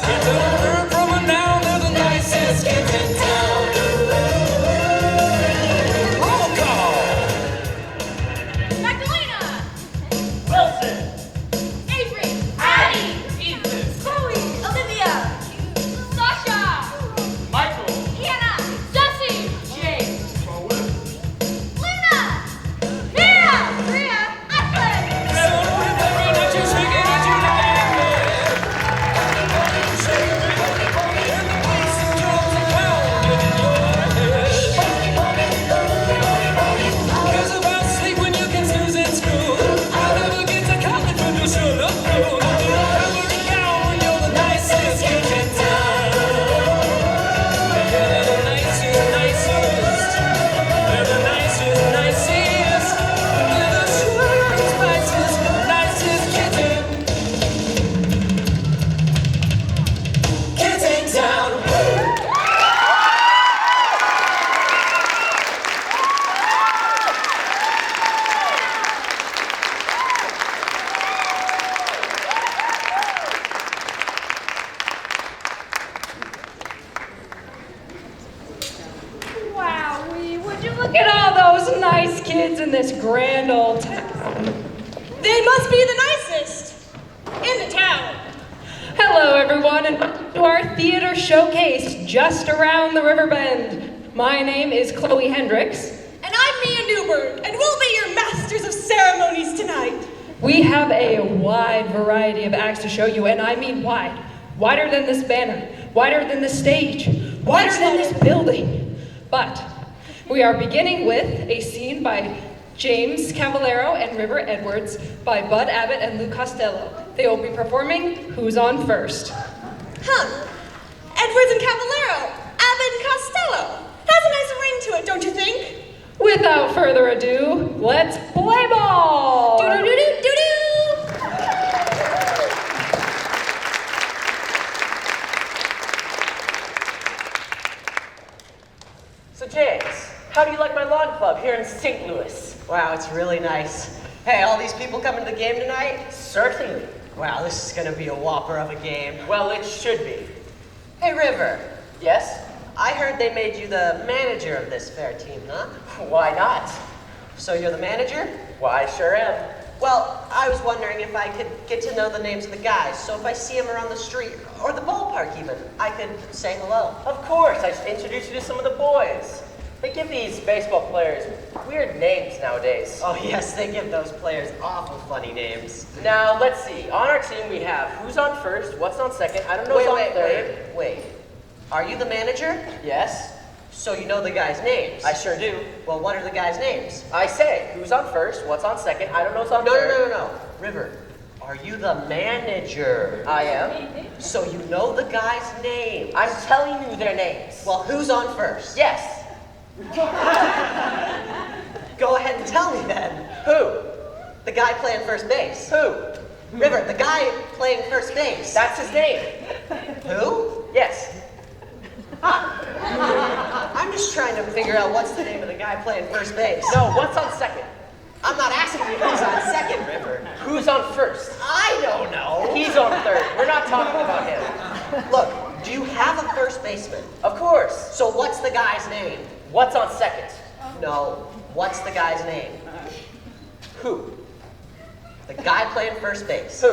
kids ever from a now. They're the nicest kids in town. Roll call. Magdalena. Wilson. Avery. Addie. Ethan. Chloe. Olivia. Sasha. Michael. Hannah. Jesse. James. Luna. Mia. Maria. Ashley. So with every night you shake it as you lie in bed. You shake it, and the bass drums are pounding in your head. Cares about sleep when you can snooze in school. I'll never get to college when you should have known. You'll never count when you're the nicest kids in town. They're the nicest, nicest. They're the nicest, nicest. They're the sweetest, spiciest, nicest kids in town. Wowee, would you look at all those nice kids in this grand old town? They must be the nicest in the town. Hello, everyone, and welcome to our theater showcase just around the river bend. My name is Chloe Hendricks. And I'm Mia Newberg, and we'll be your masters of ceremonies tonight. We have a wide variety of acts to show you, and I mean wide. Wider than this banner, wider than this stage, wider than this building. But we are beginning with a scene by James Cavallero and River Edwards by Bud Abbott and Lou Costello. They will be performing Who's On First. Huh. Edwards and Cavallero, Abbott and Costello. Has a nice ring to it, don't you think? Without further ado, let's play ball! Do-do-do-do-do-do! So James, how do you like my lawn club here in St. Louis? Wow, it's really nice. Hey, all these people coming to the game tonight? Certainly. Wow, this is gonna be a whopper of a game. Well, it should be. Hey, River, Yes? I heard they made you the manager of this fair team, huh? Why not? So you're the manager? Why, sure am. Well, I was wondering if I could get to know the names of the guys, so if I see them around the street, or the ballpark even, I could say hello. Of course, I should introduce you to some of the boys. They give these baseball players weird names nowadays. Oh yes, they give those players awful funny names. Now, let's see. On our team, we have who's on first, what's on second, I don't know who's on third. Wait. Are you the manager? Yes, So you know the guys' names? I sure do. Well, what are the guys' names? I say, who's on first, what's on second, I don't know who's on No, third. no. River, are you the manager? I am. So you know the guys' names? I'm telling you their names. Well, who's on first? Yes. Go ahead and tell me then. Who? The guy playing first base. Who? River, the guy playing first base. That's his name. Who? Yes. I'm just trying to figure out what's the name of the guy playing first base. No, what's on second? I'm not asking you who's on second, River. Who's on first? I don't know. He's on third. We're not talking about him. Look, do you have a first baseman? Of course. So what's the guy's name? What's on second? No, what's the guy's name? Who? The guy playing first base. Who?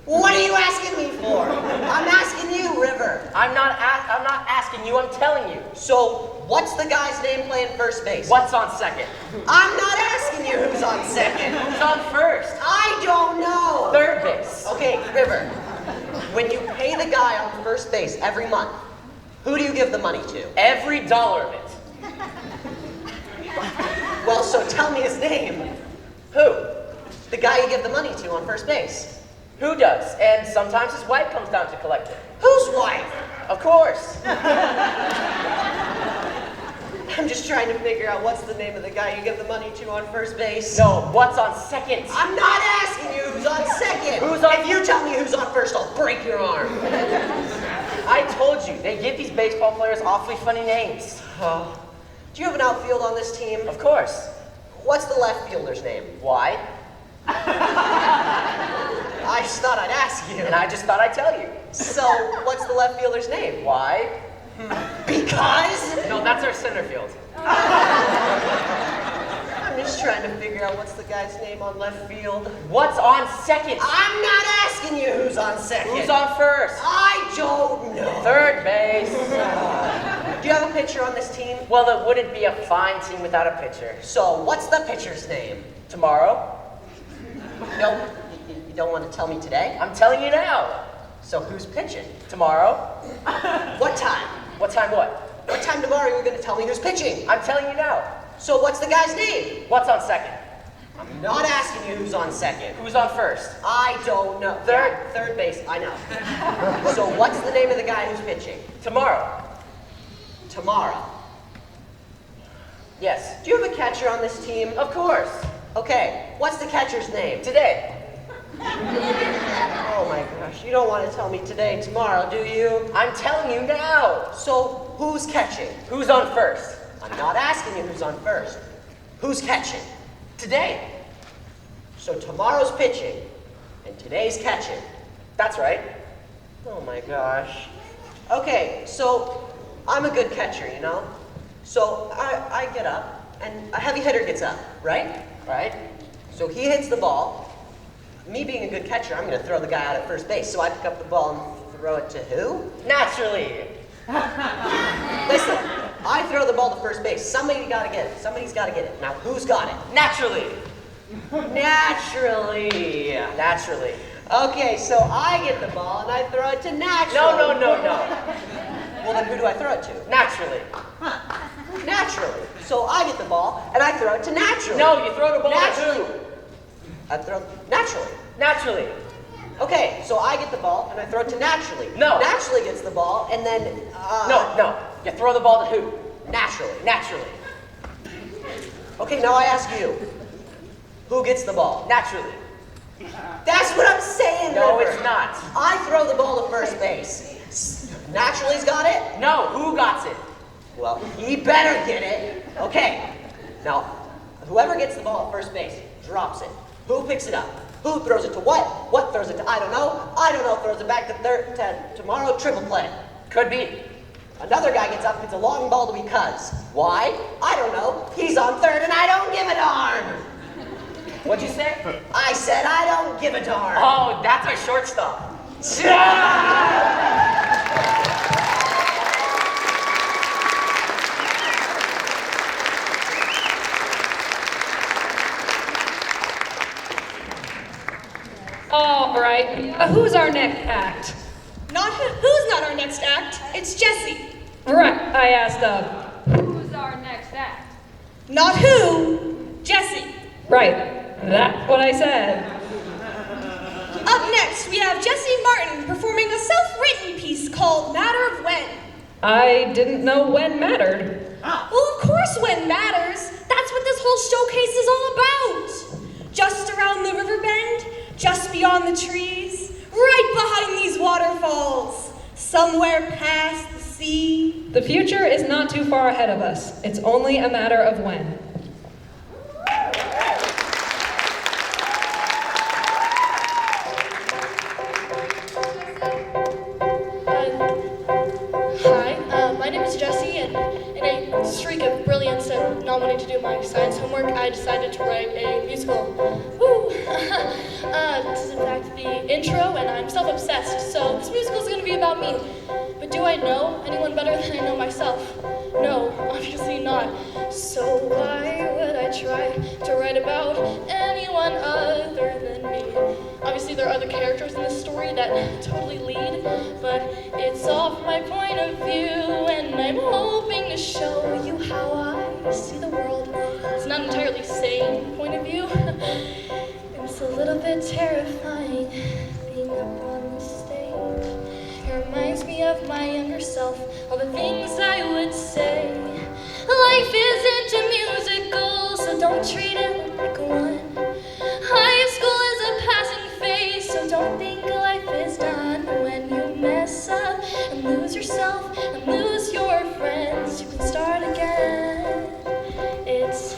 What are you asking me for? I'm asking you, River. I'm not asking you, I'm telling you. So, what's the guy's name playing first base? What's on second? I'm not asking you who's on second. Who's on first? I don't know. Third base. Okay, River. When you pay the guy on first base every month, who do you give the money to? Every dollar of it. Well, so tell me his name. Who? The guy you give the money to on first base. Who does? And sometimes his wife comes down to collect it. Whose wife? Of course. I'm just trying to figure out what's the name of the guy you give the money to on first base. No, what's on second? I'm not asking you who's on second. Who's on- If you tell me who's on first, I'll break your arm. I told you, they give these baseball players awfully funny names. Oh. Do you have an outfield on this team? Of course. What's the left fielder's name? Why? I just thought I'd ask you. And I just thought I'd tell you. So, what's the left fielder's name? Why? Because? No, that's our center field. I'm just trying to figure out what's the guy's name on left field. What's on second? I'm not asking you who's on second. Who's on first? I don't know. Third base. Do you have a pitcher on this team? Well, it wouldn't be a fine team without a pitcher. So, what's the pitcher's name? Tomorrow? No, you don't want to tell me today? I'm telling you now. So, who's pitching? Tomorrow? What time? What time what? What time tomorrow are you going to tell me who's pitching? I'm telling you now. So, what's the guy's name? What's on second? I'm not asking you who's on second. Who's on first? I don't know. Third. Yeah, third base, I know. So, what's the name of the guy who's pitching? Tomorrow. Tomorrow. Yes. Do you have a catcher on this team? Of course. Okay, what's the catcher's name? Today. Oh my gosh, you don't want to tell me today, tomorrow, do you? I'm telling you now. So, who's catching? Who's on first? I'm not asking you who's on first. Who's catching? Today. So tomorrow's pitching, and today's catching. That's right. Oh my gosh. Okay, so I'm a good catcher, you know? So I get up, and a heavy hitter gets up, right? Right? So he hits the ball. Me being a good catcher, I'm going to throw the guy out at first base. So I pick up the ball and throw it to who? Naturally. Listen, I throw the ball to first base. Somebody's got to get it. Somebody's got to get it. Now, who's got it? Naturally. Naturally. Naturally. Okay, so I get the ball and I throw it to naturally. No. Well, then who do I throw it to? Naturally. Naturally. So I get the ball and I throw it to naturally. No, you throw the ball Naturally. to who? I throw naturally. Naturally. Okay, so I get the ball and I throw it to naturally. No. Naturally gets the ball and then No. You throw the ball to who? Naturally. Naturally. Okay, now I ask you. Who gets the ball? Naturally. That's what I'm saying. No, River. it's not. I throw the ball to first base. Naturally's got it? No, who got it? Well, he better get it. Okay. Now, whoever gets the ball at first base drops it. Who picks it up? Who throws it to what? What throws it to? I don't know. I don't know. Throws it back to tomorrow. Triple play. Could be. Another guy gets up, hits a long ball to because. Why? I don't know. He's on third and I don't give a darn. What'd you say? I said I don't give a darn. Oh, that's our shortstop. All right. Who's our next act? Who's not our next act? It's Jesse. Right. I asked, Who's our next act? Not who, Jesse. right. That's what I said. Up next, we have Jesse Martin performing a self-written piece called Matter of When. I didn't know when mattered. Well, of course when matters. That's what this whole showcase is all about. Just around the river bend, just beyond the trees, right behind these waterfalls, somewhere past the sea. The future is not too far ahead of us. It's only a matter of when. Hi, my name is Jessie, and in a streak of brilliance and not wanting to do my science homework, I decided to write a musical. Woo! This is in fact the intro, and I'm self-obsessed, so this musical is going to be about me. But do I know anyone better than I know myself? No, obviously not. So why would I try to write about anyone other than me? Obviously there are other characters in this story that totally lead, but it's all from my point of view, and I'm hoping to show you how I see the world. It's not an entirely sane point of view. It's a little bit terrifying being up on the stage. It reminds me of my younger self, all the things I would say. Life isn't a musical, so don't treat it like one. High school is a passing phase, so don't think life is done. When you mess up and lose yourself and lose your friends, you can start again. It's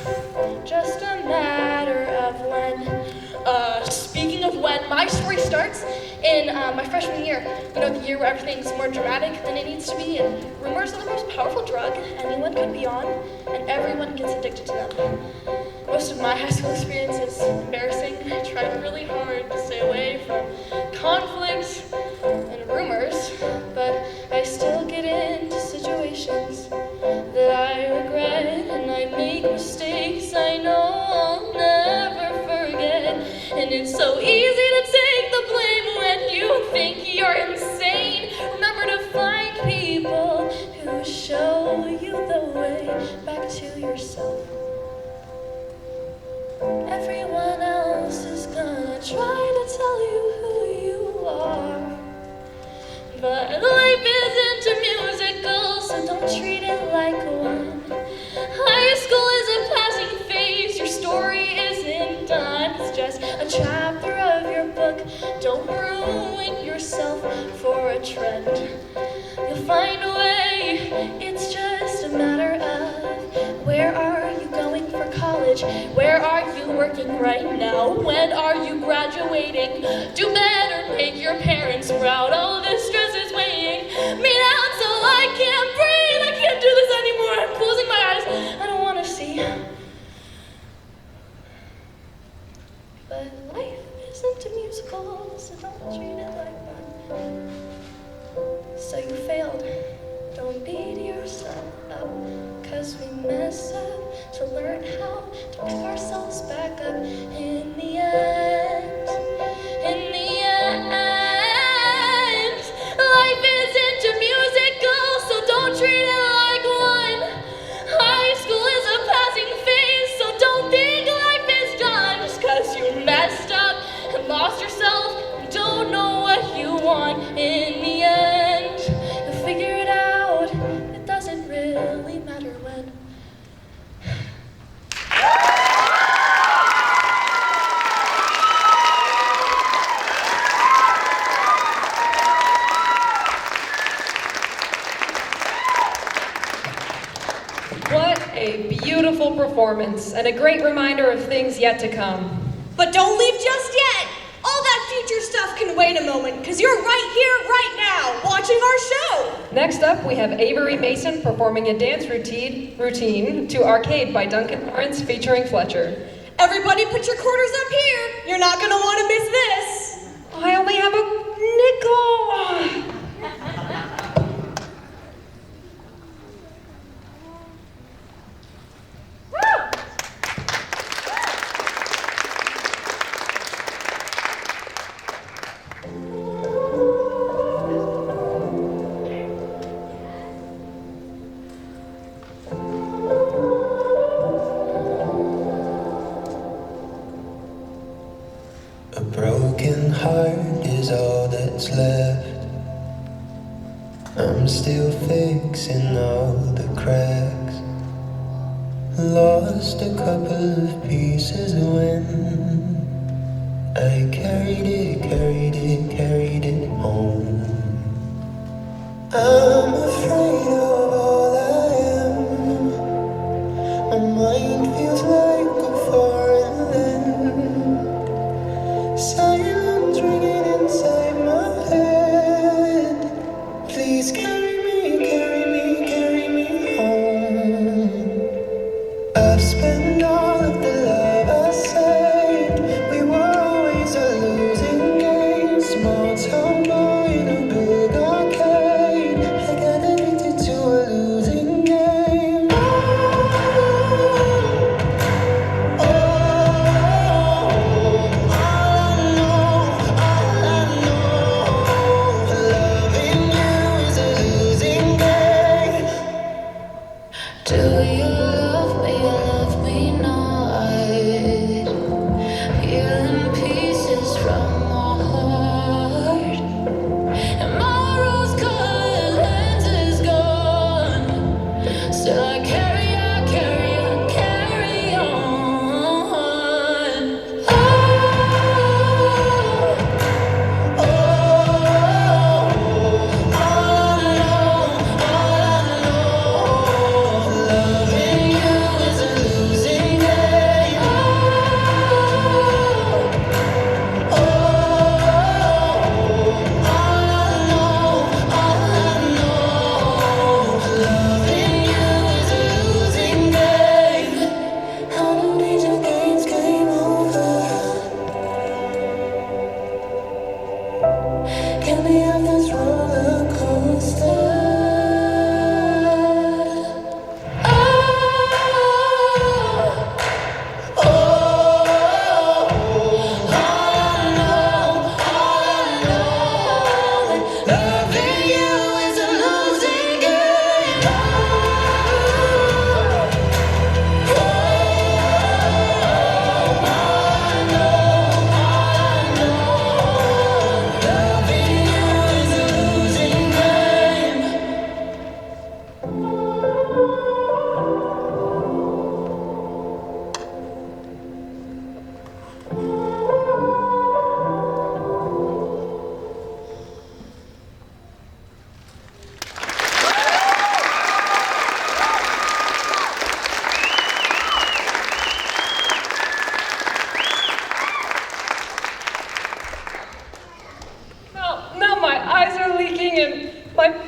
just a matter of when. Speaking of when, my story starts in my freshman year. You know, the year where everything's more dramatic than it needs to be, and rumors are the most powerful drug anyone could be on, and everyone gets addicted to them. Most of my high school experience is embarrassing. I tried really hard to stay away from conflict and rumors, but I still get into situations that I regret, and I make mistakes I know I'll never forget. And it's so easy to take the blame when you think you're insane. Remember to find people who show you the way back to yourself. Everyone else is gonna try to tell you who you are, but life isn't a musical, so don't treat it like one. High school is a passing phase, your story isn't done. It's just a chapter of your book. Don't ruin yourself for a trend. You'll find a way, it's just a matter of where are you going for college? Where are you working right now? When are you graduating? Do better, make your parents proud. All this stress is weighing me down, so I can't breathe. I can't do this anymore. I'm closing my eyes. I don't want to see. But life isn't a musical, so don't treat it like one. So you failed. Don't beat yourself up, 'cause we mess up to learn how to pick ourselves back up in the end. In the end, life isn't a musical, so don't treat it like one. High school is a passing phase, so don't think life is done just 'cause you messed up and lost yourself and don't know what you want. In the end, you'll figure it out. It doesn't really matter when. What a beautiful performance, and a great reminder of things yet to come. But don't leave just yet. All that future stuff can wait a moment, because you're right here, right now, watching our show. Next up, we have Avery Mason performing a dance routine to Arcade by Duncan Lawrence featuring Fletcher. Everybody put your quarters up here. You're not going to want to miss this. I only have a nickel. A broken heart is all that's left. I'm still fixing all the cracks. Lost a couple of pieces when I carried it home. I'm afraid of all I am. My mind feels like a foreign land. Silence ringing inside my head. Please carry me home. I've spent all of the love I saved. We were always a losing game. Small town boy in a big arcade. I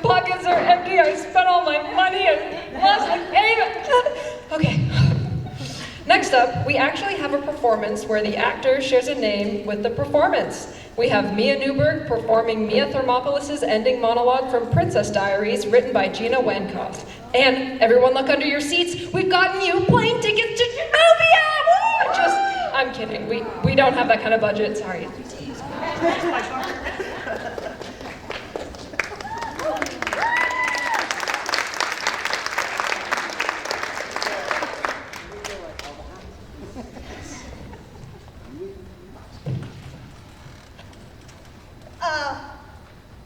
pockets are empty. I spent all my money and lost the game. Okay. Next up, we actually have a performance where the actor shares a name with the performance. We have Mia Newberg performing Mia Thermopolis' ending monologue from Princess Diaries, written by Gina Wenkoff. And everyone look under your seats. We've gotten you plane tickets to Genovia! Woo! I'm kidding. We don't have that kind of budget. Sorry.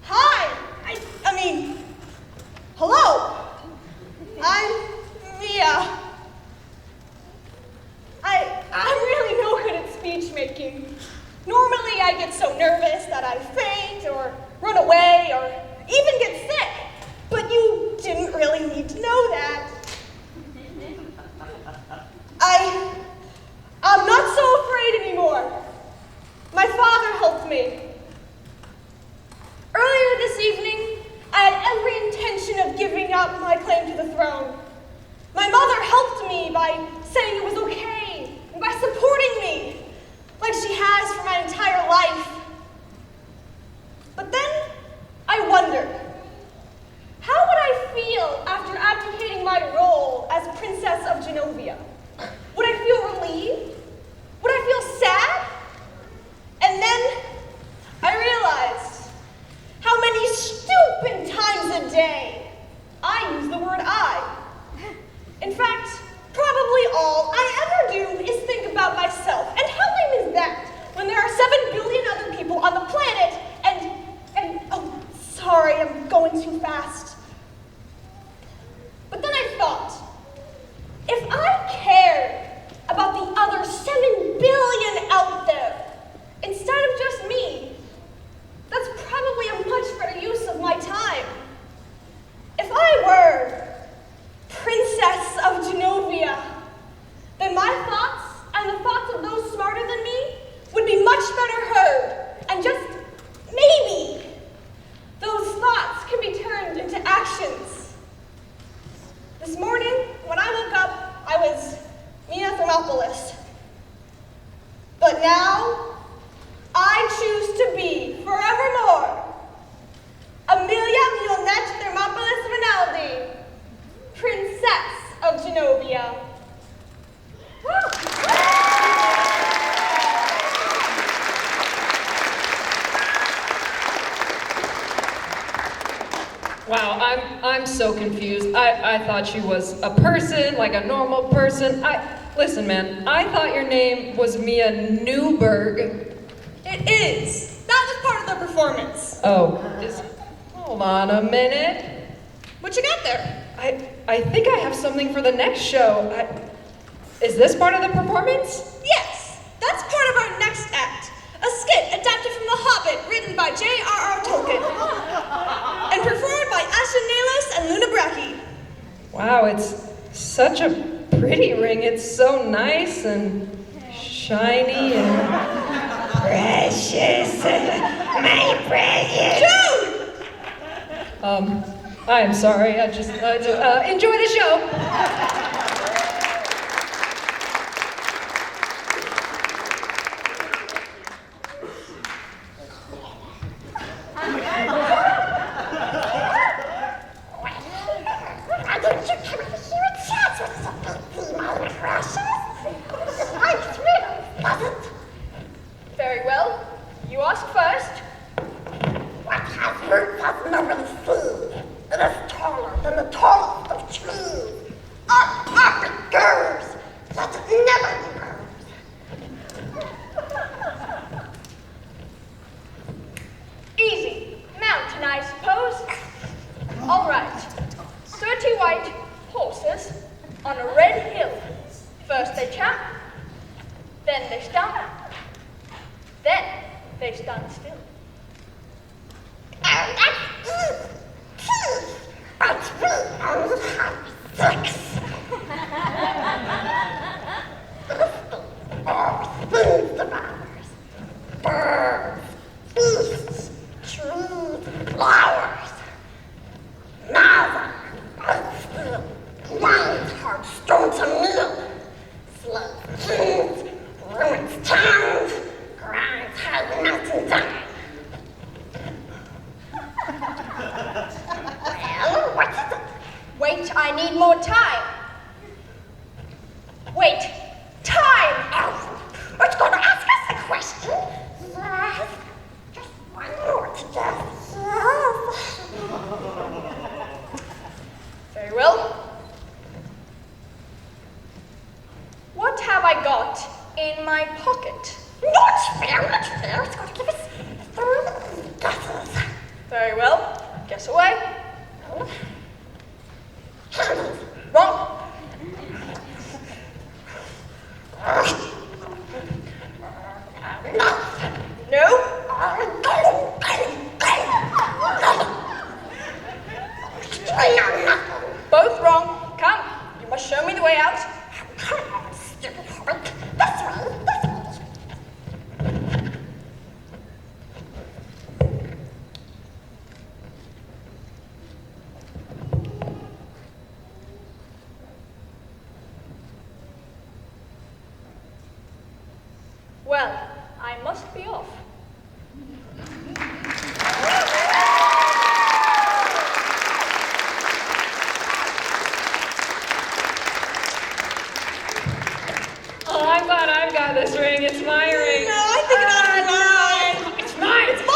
Hi. I mean, hello. I'm Mia. I'm really no good at speech making. Normally I get so nervous that I faint or run away or even get sick. But you didn't really need to know that. I'm not so afraid anymore. My father helped me. Earlier this evening, I had every intention of giving up my claim to the throne. My mother helped me by saying it was okay and by supporting me, like she has for my entire life. But then I wondered, how would I feel after abdicating my role as Princess of Genovia? Would I feel relieved? Would I feel sad? And then I realized how many stupid times a day I use the word I. In fact, probably all I ever do is think about myself. And how lame is that when there are 7 billion other people on the planet and oh, sorry, I'm going too fast. But then I thought, if I cared about the other 7 billion out there, instead of just me, that's probably a much better use of my time. If I were Princess of Genovia, then my thoughts and the thoughts of those smarter than me would be much better heard. And just maybe, those thoughts can be turned into actions. This morning, when I woke up, I was Mia Thermopolis. But now, I choose to be, forevermore, Amelia Mionette Thermopolis Rinaldi, Princess of Genovia. Wow, I'm so confused. I thought she was a person, like a normal person. Listen, man, I thought your name was Mia Newberg. It is. That was part of the performance. Oh, hold on a minute. What you got there? I think I have something for the next show. Is this part of the performance? Yes, that's part of our next act. A skit adapted from The Hobbit, written by J.R.R. Tolkien. And performed by Ashton Nayless and Luna Bracke. Wow, it's such a pretty ring. It's so nice and shiny and precious. My precious. Dude! I'm sorry. I just enjoy the show. Very well. You ask first. What has root has no sea? It is taller than the tallest of trees. need more time. Wait, time! Who's going to ask us a question? Just one more to guess. Very well. What have I got in my pocket? Not fair, not fair. It's going to give us 3 guesses. Very well. Guess away. Wrong. No. Both wrong. Come. You must show me the way out. Come on, stupid hobbit. This way, this way. Well, I must be off. Oh, I'm glad I've got this ring. It's my ring. No, I think it ought to be mine. It's mine. It's mine.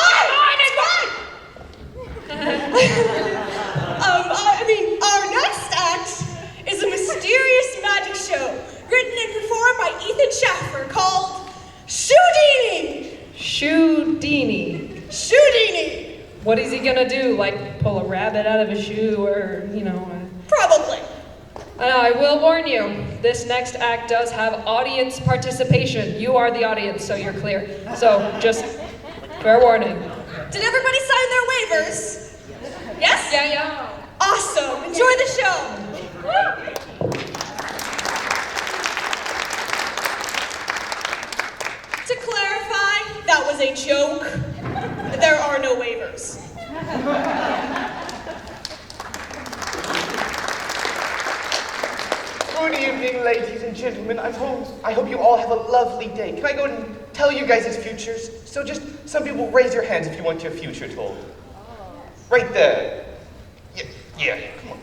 Our next act is a mysterious magic show written and performed by Ethan Schaffer called Shoudini. Shoudini. Shoudini. What is he gonna do? Like pull a rabbit out of a shoe, or Probably. I will warn you. This next act does have audience participation. You are the audience, so you're clear. So just fair warning. Did everybody sign their waivers? Yes? Yeah. Awesome. Enjoy the show. To clarify, that was a joke. There are no waivers. Good evening, ladies and gentlemen. I hope you all have a lovely day. Can I go and tell you guys' futures? So just some people raise your hands if you want your future told. Right there. Yeah, come on.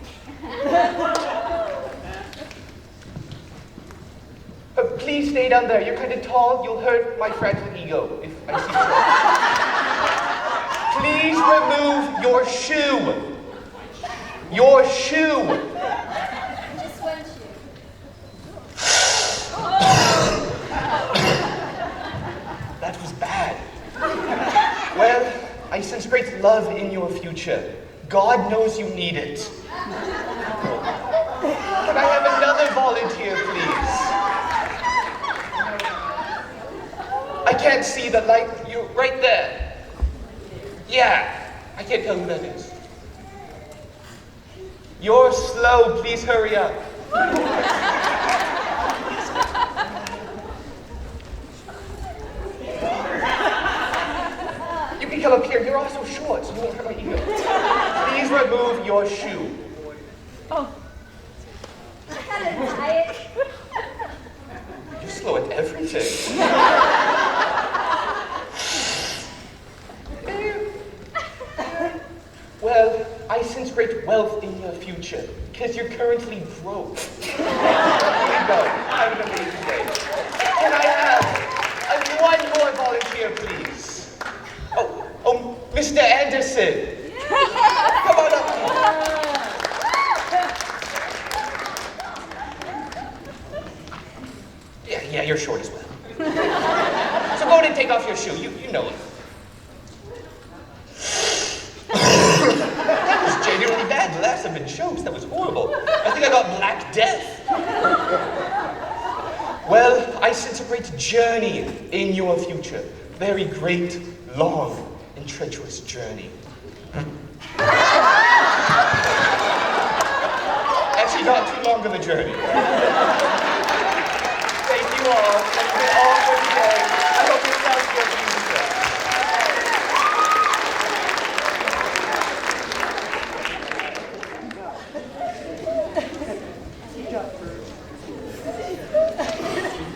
Please stay down there. You're kind of tall. You'll hurt my fragile ego if I see you. Please remove your shoe. Your shoe. Just one shoe. That was bad. Well, I sense great love in your future. God knows you need it. Can I have another volunteer, please? I can't see the light. You're right there. Yeah, I can't tell who that is. You're slow. Please hurry up. You can come up here. You're also short, so you won't hurt my ego. Please remove your shoe. You're slow at everything. Well, I sense great wealth in your future, because you're currently broke. Here you go. Have an amazing day. Can I have one more volunteer, please? Oh, Mr. Anderson. Come on up. Yeah, you're short as well. So go ahead and take off your shoe. You know it. That was genuinely bad. The last of the jokes. That was horrible. I think I got Black Death. Well, I sense a great journey in your future. Very great, long, and treacherous journey. Actually, not too long of a journey. Thank you all. Thank you all for today. I hope you felt your future.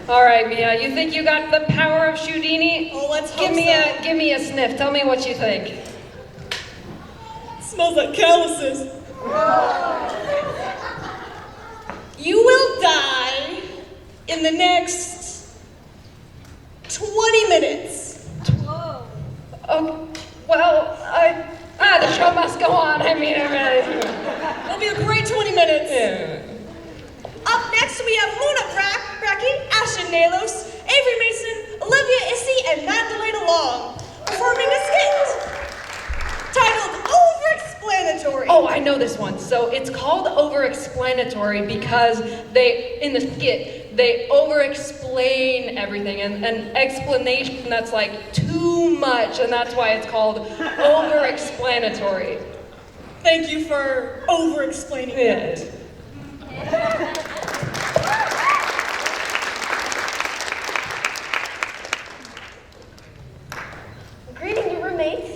All right, Mia. You think you got the power of Shoudini? Oh, let's hope give me so. give me a sniff. Tell me what you think. Smells like calluses. You will die in the next 20 minutes. Whoa. Oh, well, the show must go on. I mean, it really. It'll be a great 20 minutes. Yeah. Up next, we have Luna Bracky, Ashton Nalos, Avery Mason, Olivia Issy, and Magdalena Long, performing a skit titled Over-Explanatory. Oh, I know this one. So it's called over-explanatory because in the skit, they over-explain everything, and an explanation that's like too much, and that's why it's called over-explanatory. Thank you for over-explaining that. Greeting you, roommates.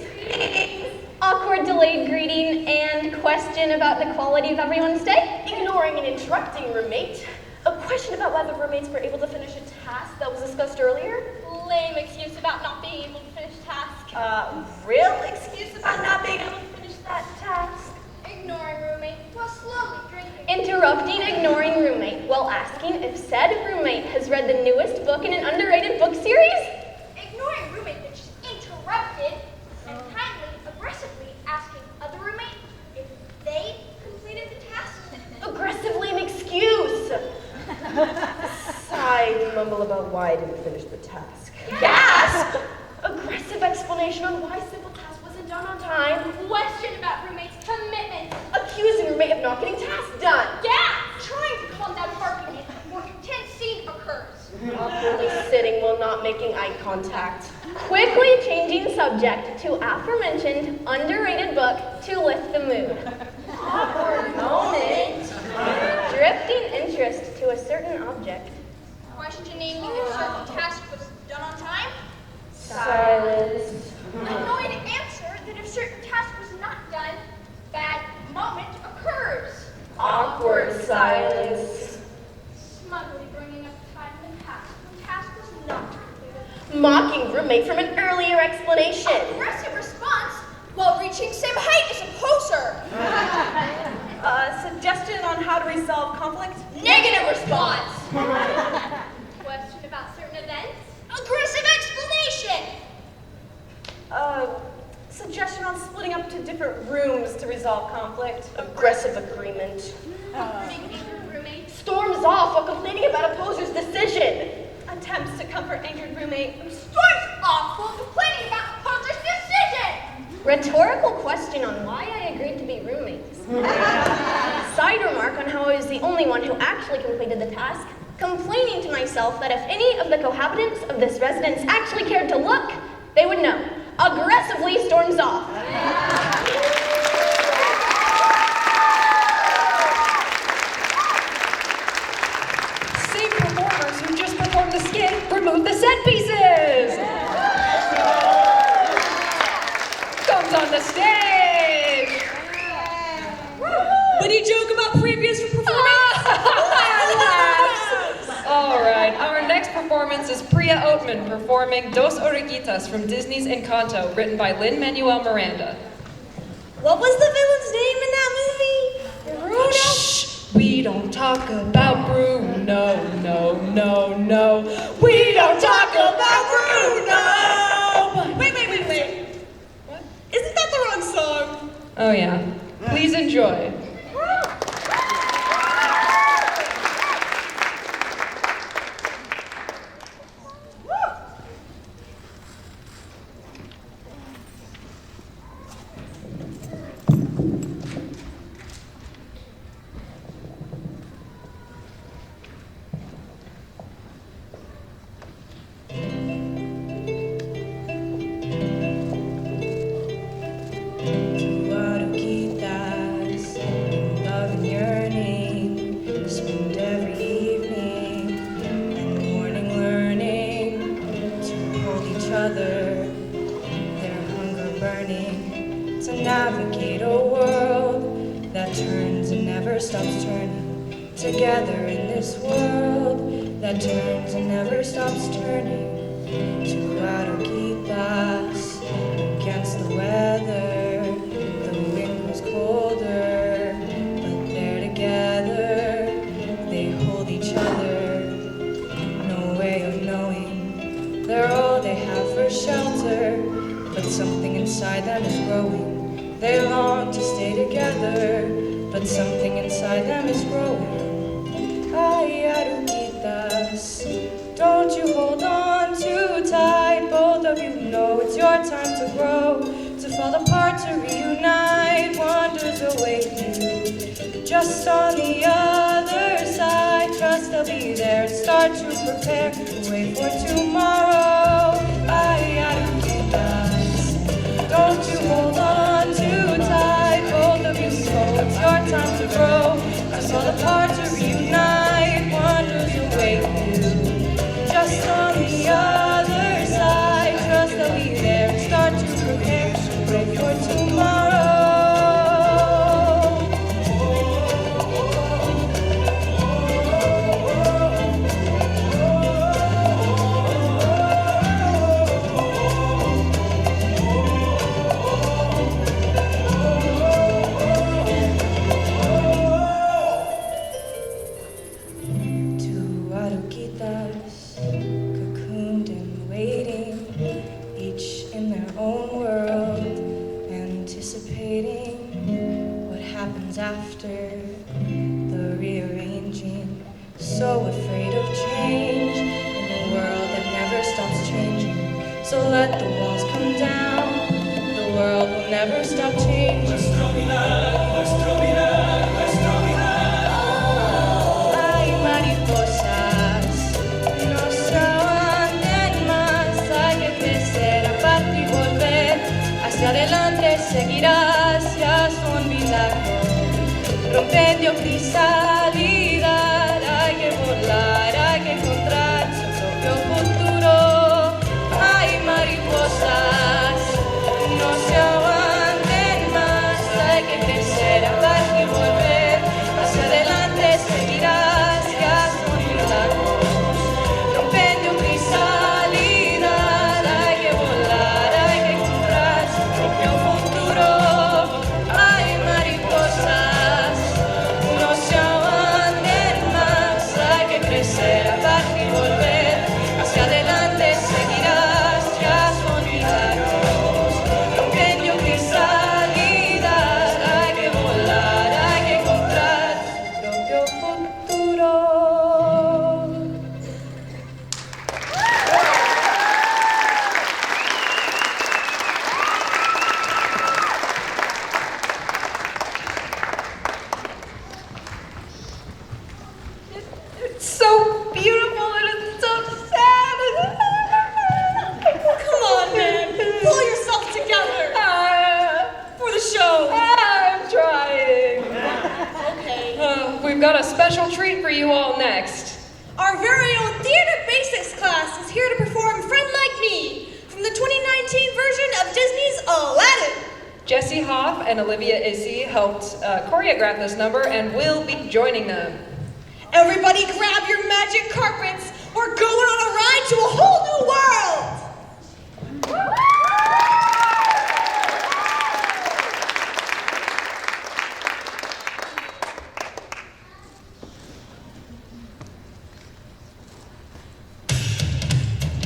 Awkward delayed greeting and question about the quality of everyone's day. Ignoring and interrupting roommate. A question about whether roommates were able to finish a task that was discussed earlier. Lame excuse about not being able to finish task. Real excuse about not being able to finish that task. Ignoring roommate while slowly drinking. Interrupting, ignoring roommate while asking if said roommate has read the newest book in an underrated book series. Ignoring roommate that just interrupted and kindly, aggressively asking other roommate if they completed the task. Aggressively an excuse. Sigh, mumble about why I didn't finish the task. Gasp! Aggressive explanation on why simple task wasn't done on time. Question about roommate's commitment. Accusing roommate of not getting tasks done. Yeah! Trying to calm down barking if a more intense scene occurs. Awkwardly sitting while not making eye contact. Quickly changing subject to aforementioned underrated book to lift the mood. Awkward moment. Drifting interest to a certain object. Questioning if certain task was done on time. Silence. Annoyed answer that if certain task was not done, bad moment occurs. Awkward silence. Smugly bringing up time in the past when task was not completed. Mocking roommate from an earlier explanation. Aggressive response while reaching same height as a poser. Suggestion on how to resolve conflict? Negative response. Question about certain events. Aggressive explanation. Suggestion on splitting up to different rooms to resolve conflict. Aggressive agreement. Negative roommate. Storms off while complaining about a poser's decision. Attempts to comfort angered roommate. Storms off while complaining about the poser's decision. Rhetorical question on why I agreed to be roommates. Side remark on how I was the only one who actually completed the task. Complaining to myself that if any of the cohabitants of this residence actually cared to look, they would know. Aggressively storms off. Same performers who just performed the skit remove the set pieces. Comes on the stage. Witty joke about previous performance? All right, our next performance is Priya Oatman performing Dos Orejitas from Disney's Encanto, written by Lin-Manuel Miranda. What was the villain's name in that movie? Bruno? Shh, we don't talk about Bruno, no. We don't talk about Bruno! Wait. What? Isn't that the wrong song? Oh yeah, please enjoy. Navigate a world that turns and never stops turning. Together in this world that turns and never stops turning. Two Aruquitas against the weather. The wind was colder, but they're together. They inside them is growing. They long to stay together, but something inside them is growing. Ay, aruquitas, don't you hold on too tight. Both of you know it's your time to grow, to fall apart, to reunite. Wonders await you just on the other side. Trust they'll be there and start to prepare. Wait for tomorrow. Ay, aruquitas, don't you hold on too tight. Both of you know it's your time to grow, to fall apart, to reunite. Wonders await you just on the other side. Trust they'll be there and start to prepare. Wait for tomorrow. Cocooned and waiting, each in their own world, anticipating what happens after the rearranging. So afraid of change in a world that never stops changing. So let the walls come down, the world will never stop changing. Ay, mariposas, no se aguanten más, hay que crecer, aparte y volver. Hacia adelante seguirás, ya son milagros. Rompiendo crisalidad, hay que volar, hay que encontrar su propio futuro. Ay, mariposas, no se aguanten más, hay que crecer, aparte y volver. Hacia adelante seguirás, ya son milagros. Rompiendo crisalidad, hay que volar, hay que encontrar su propio futuro. Ay, mariposas, no se aguanten más, hay que crecer, aparte y volver. Hacia adelante seguirás, ya son milagros. Rompiendo crisalidad, hay que volar, hay que encontrar su propio futuro. It's so beautiful and it's so sad. Come on, man. Pull yourself together for the show. I'm trying. Okay. We've got a special treat for you all next. Our very own theater basics class is here to perform Friend Like Me from the 2019 version of Disney's Aladdin. Jessie Hoff and Olivia Issy helped choreograph this number and will be joining them. Everybody grab your magic carpets. We're going on a ride to a whole new world.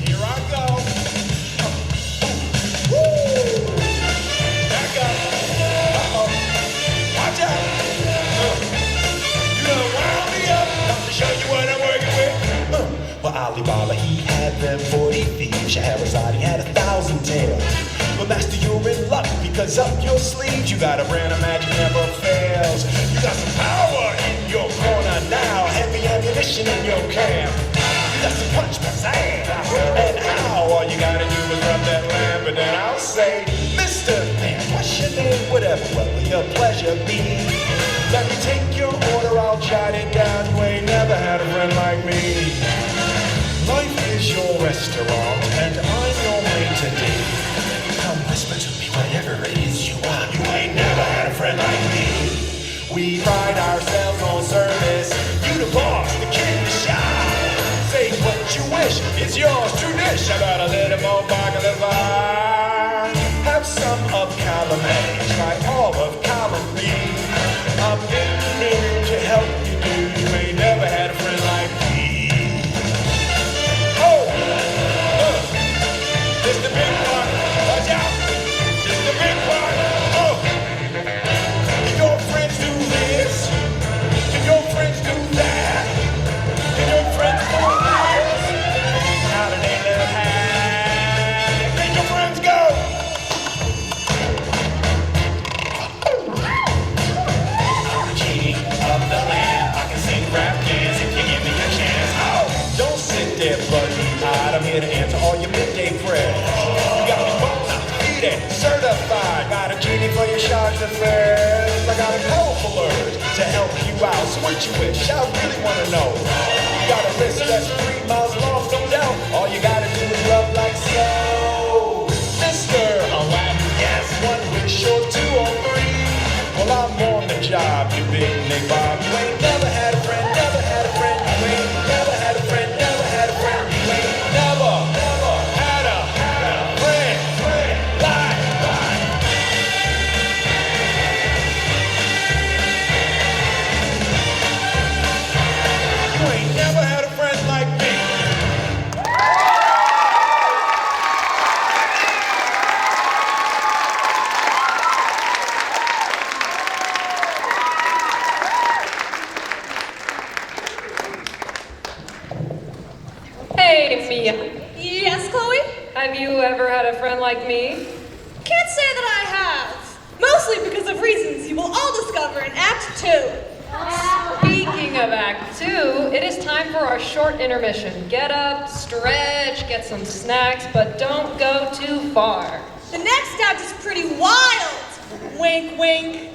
Here I go. Woo! Back up. Uh-oh. Watch out. You done wound me up. Not to show you what I'm working with. Well, Alibaba, he had them 40 thieves. Scheherazade, he had 1,000 tales. But master, you're in luck because up your sleeves you got a brand of magic never fails. You got some power in your corner now. Heavy ammunition in your camp. You got some punch, pizzazz. And how? All you gotta do is rub that lamp, and then I'll say, Mr. Man, what's your name? Whatever, what will your pleasure be? let me take your order, I'll jot it down. You ain't never had a friend like me. Life is your restaurant and I'm your maitre d'. Come whisper to me whatever it is you want. You ain't never had a friend like me. We pride ourselves on service. You the boss, the king, the shop. Say what you wish, it's yours to dish. I got a little more vodka bar. Have some of column A, try all of column B. I'm in the mood to help you, dude. You ain't never had a friend like me. Oh, this the big one. Watch out. This the to help you out. So what you wish? I really wanna know. You got a list that's 3 miles long, no doubt. All you gotta do is rub like so. Mr. Aladdin, yes, 1 wish or 2 or 3. Well, I'm on the job, you big Nick Bob. You ain't never had a friend, never had a friend. You ain't never had a friend, never had a friend. You ain't never had a friend like you ain't never had a friend like me. Hey, Mia. Yes, Chloe? Have you ever had a friend like me? Can't say that I have. Mostly because of reasons you will all discover in Act 2. Speaking of Act 2, it is time for our short intermission. Get up, stretch, get some snacks, but don't go too far. The next act is pretty wild. Wink, wink.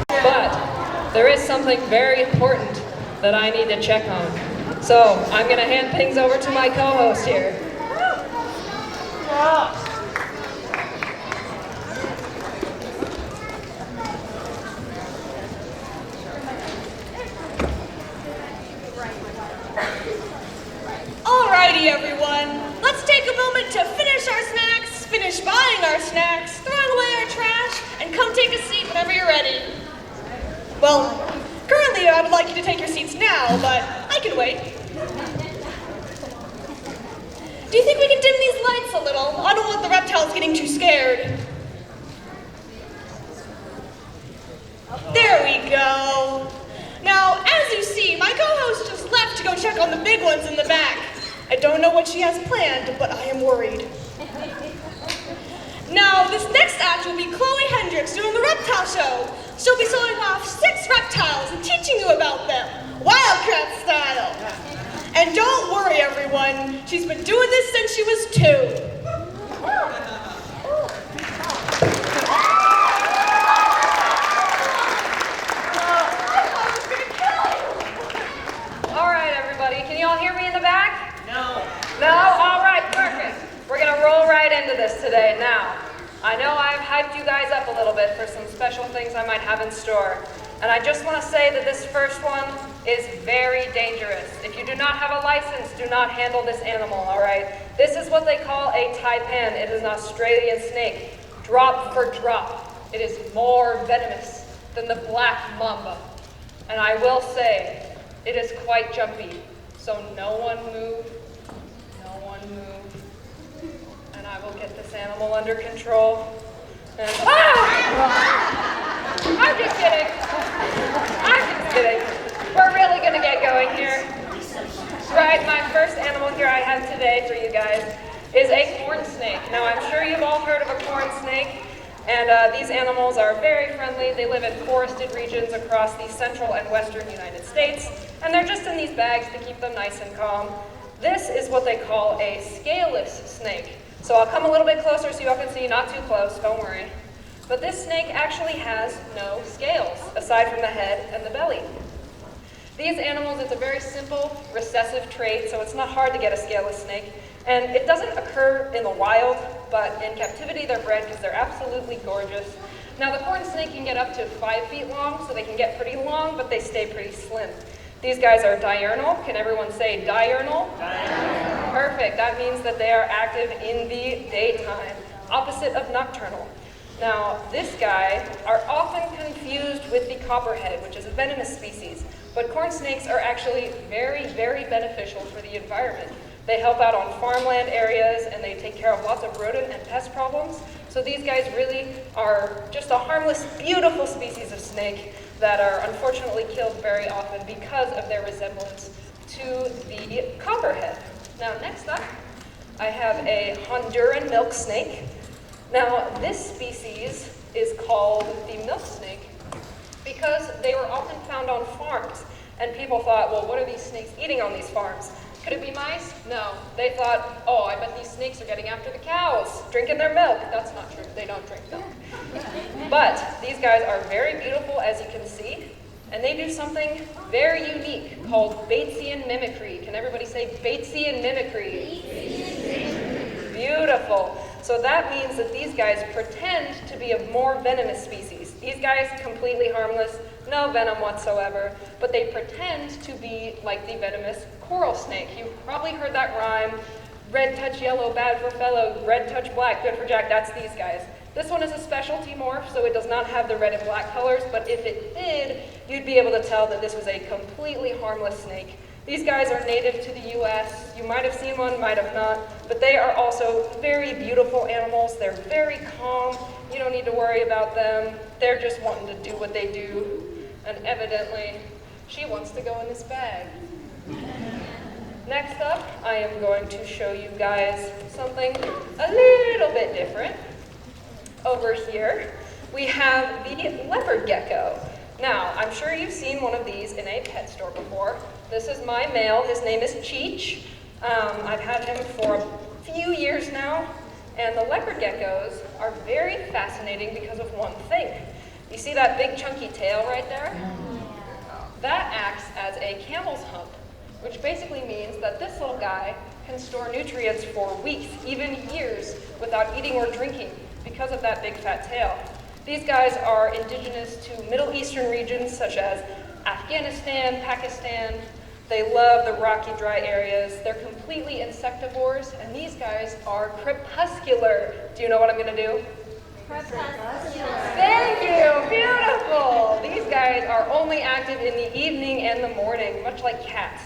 But there is something very important that I need to check on. So I'm going to hand things over to my co-host here. Alrighty, everyone. Let's take a moment to finish our snacks, finish buying our snacks, throw away our trash, and come take a seat whenever you're ready. Well, currently I would like you to take your seats now, but I can wait. Do you think we can dim these lights a little? I don't want the reptiles getting too scared. There we go. Now, as you see, my co-host just left to go check on the big ones in the back. I don't know what she has planned, but I am worried. Now, this next act will be Chloe Hendricks doing the reptile show. She'll be showing off 6 reptiles and teaching you about them, wildcat style. And don't worry, everyone. She's been doing this since she was 2. All right, everybody. Can you all hear me in the back? No? All right, perfect. We're going to roll right into this today. Now, I know I've hyped you guys up a little bit for some special things I might have in store. And I just want to say that this first one is very dangerous. If you do not have a license, do not handle this animal, all right? This is what they call a taipan. It is an Australian snake. Drop for drop. It is more venomous than the black mamba. And I will say, it is quite jumpy. So no one move. No one move. And I will get this animal under control. And I'm just kidding. I'm just kidding. We're really gonna get going here. Right, my first animal here I have today for you guys is a corn snake. Now I'm sure you've all heard of a corn snake, and these animals are very friendly. They live in forested regions across the central and western United States, and they're just in these bags to keep them nice and calm. This is what they call a scaleless snake. So I'll come a little bit closer so you all can see, not too close, don't worry. But this snake actually has no scales, aside from the head and the belly. These animals, it's a very simple recessive trait, so it's not hard to get a scaleless snake. And it doesn't occur in the wild, but in captivity they're bred because they're absolutely gorgeous. Now the corn snake can get up to 5 feet long, so they can get pretty long, but they stay pretty slim. These guys are diurnal. Can everyone say diurnal? Diurnal. Perfect. That means that they are active in the daytime, opposite of nocturnal. Now, this guy are often confused with the copperhead, which is a venomous species. But corn snakes are actually very, very beneficial for the environment. They help out on farmland areas, and they take care of lots of rodent and pest problems. So these guys really are just a harmless, beautiful species of snake that are unfortunately killed very often because of their resemblance to the copperhead. Now, next up, I have a Honduran milk snake. Now, this species is called the milk snake because they were often found on farms. And people thought, well, what are these snakes eating on these farms? Could it be mice? No. They thought, oh, I bet these snakes are getting after the cows, drinking their milk. That's not true. They don't drink milk. But these guys are very beautiful, as you can see, and they do something very unique called Batesian mimicry. Can everybody say Batesian mimicry? Beautiful. So that means that these guys pretend to be a more venomous species. These guys completely harmless, no venom whatsoever, but they pretend to be like the venomous coral snake. You've probably heard that rhyme, red touch yellow, bad for fellow, red touch black, good for Jack. That's these guys. This one is a specialty morph, so it does not have the red and black colors, but if it did, you'd be able to tell that this was a completely harmless snake. These guys are native to the US. You might have seen one, might have not, but they are also very beautiful animals. They're very calm. You don't need to worry about them. They're just wanting to do what they do. And evidently, she wants to go in this bag. Next up, I am going to show you guys something a little bit different. Over here, we have the leopard gecko. Now, I'm sure you've seen one of these in a pet store before. This is my male. His name is Cheech. I've had him for a few years now, and the leopard geckos are very fascinating because of one thing. You see that big chunky tail right there? That acts as a camel's hump, which basically means that this little guy can store nutrients for weeks, even years, without eating or drinking because of that big fat tail. These guys are indigenous to Middle Eastern regions such as Afghanistan, Pakistan. They love the rocky, dry areas. They're completely insectivores, and these guys are crepuscular. Do you know what I'm going to do? Thank you, beautiful. These guys are only active in the evening and the morning, much like cats.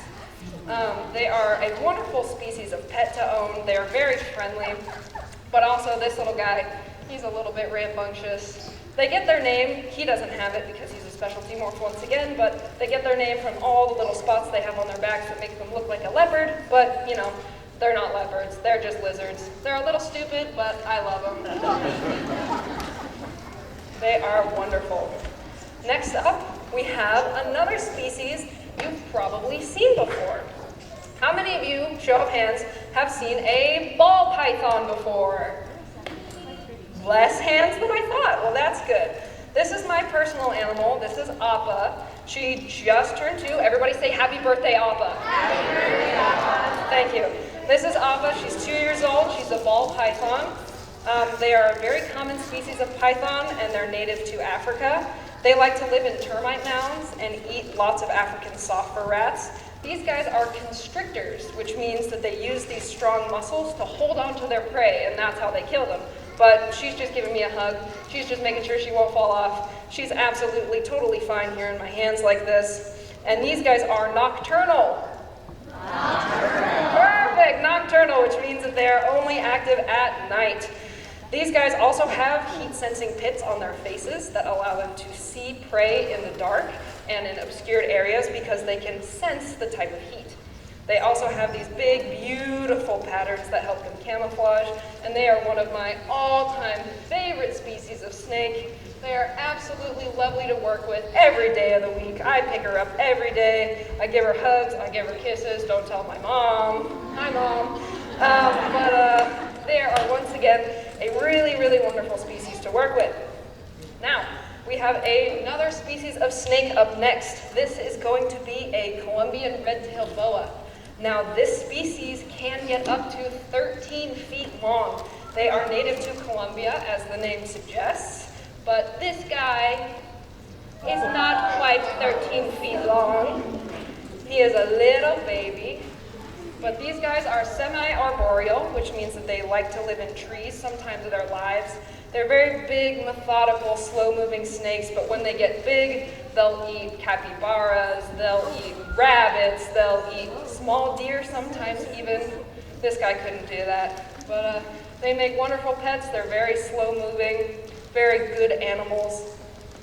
They are a wonderful species of pet to own. They are very friendly, but also this little guy, he's a little bit rambunctious. They get their name, he doesn't have it because he's a specialty morph once again, but they get their name from all the little spots they have on their backs that make them look like a leopard, but you know, they're not leopards, they're just lizards. They're a little stupid, but I love them. They are wonderful. Next up, we have another species you've probably seen before. How many of you, show of hands, have seen a ball python before? Less hands than I thought. Well, that's good. This is my personal animal. This is Appa. She just turned 2. Everybody say happy birthday, Appa. Happy birthday, Appa. Thank you. This is Appa. She's 2 years old. She's a ball python. They are a very common species of python, and they're native to Africa. They like to live in termite mounds and eat lots of African soft fur rats. These guys are constrictors, which means that they use these strong muscles to hold on to their prey, and that's how they kill them. But she's just giving me a hug. She's just making sure she won't fall off. She's absolutely, totally fine here in my hands like this. And these guys are nocturnal. Perfect, nocturnal, which means that they are only active at night. These guys also have heat-sensing pits on their faces that allow them to see prey in the dark and in obscured areas because they can sense the type of heat. They also have these big, beautiful patterns that help them camouflage, and they are one of my all-time favorite species of snake. They are absolutely lovely to work with every day of the week. I pick her up every day. I give her hugs, I give her kisses. Don't tell my mom. Hi, Mom. But they are, once again, a really, really wonderful species to work with. Now, we have another species of snake up next. This is going to be a Colombian red-tailed boa. Now, this species can get up to 13 feet long. They are native to Colombia, as the name suggests, but this guy is not quite 13 feet long. He is a little baby, but these guys are semi-arboreal, which means that they like to live in trees sometimes of their lives. They're very big, methodical, slow-moving snakes, but when they get big, they'll eat capybaras, they'll eat rabbits, they'll eat small deer sometimes even. This guy couldn't do that. But they make wonderful pets. They're very slow-moving, very good animals.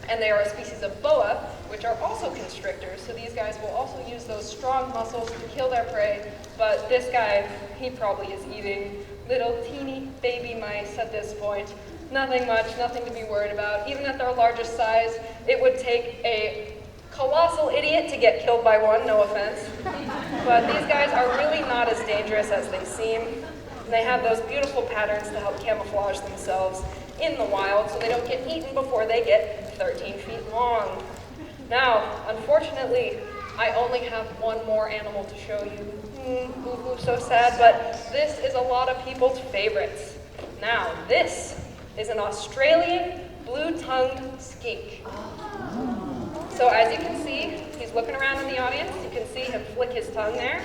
And they are a species of boa, which are also constrictors. So these guys will also use those strong muscles to kill their prey. But this guy, he probably is eating little teeny baby mice at this point. Nothing much, nothing to be worried about. Even at their largest size, it would take a colossal idiot to get killed by one, no offense. But these guys are really not as dangerous as they seem. And they have those beautiful patterns to help camouflage themselves in the wild so they don't get eaten before they get 13 feet long. Now, unfortunately, I only have one more animal to show you. So sad, but this is a lot of people's favorites. Now, this is an Australian blue-tongued skink. So as you can see, he's looking around in the audience. You can see him flick his tongue there.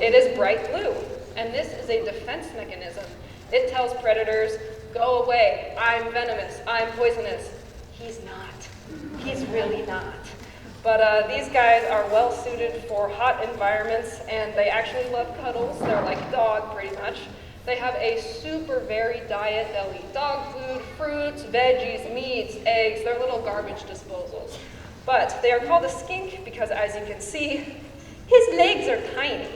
It is bright blue, and this is a defense mechanism. It tells predators, go away, I'm venomous, I'm poisonous. He's not. He's really not. But these guys are well suited for hot environments, and they actually love cuddles. They're like a dog, pretty much. They have a super varied diet. They'll eat dog food, fruits, veggies, meats, eggs. They're little garbage disposals. But they are called a skink because, as you can see, his legs are tiny.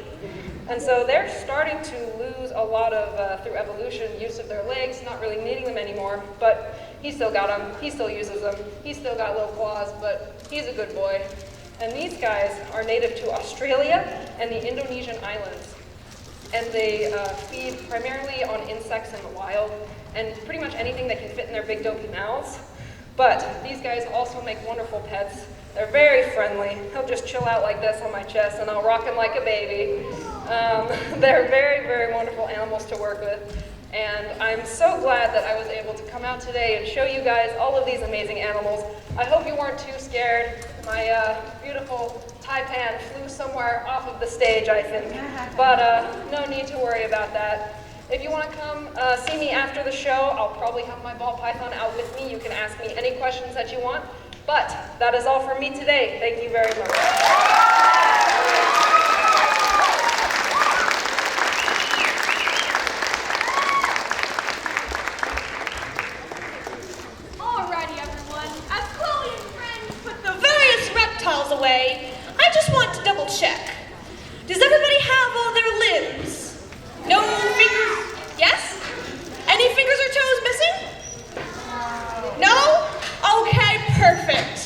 And so they're starting to lose a lot of, through evolution, use of their legs, not really needing them anymore. But he still got them, he still uses them, he's still got little claws, but he's a good boy. And these guys are native to Australia and the Indonesian islands. And they feed primarily on insects in the wild and pretty much anything that can fit in their big dopey mouths. But these guys also make wonderful pets. They're very friendly. He'll just chill out like this on my chest and I'll rock him like a baby. They're very, very wonderful animals to work with. And I'm so glad that I was able to come out today and show you guys all of these amazing animals. I hope you weren't too scared. My beautiful taipan flew somewhere off of the stage, I think. But no need to worry about that. If you want to come see me after the show, I'll probably have my ball python out with me. You can ask me any questions that you want. But that is all from me today. Thank you very much. Alrighty, everyone. As Chloe and friends put the various reptiles away, I just want to double check. Does everybody have all their limbs? No fingers? Yes? Any fingers or toes missing? No? Okay, perfect.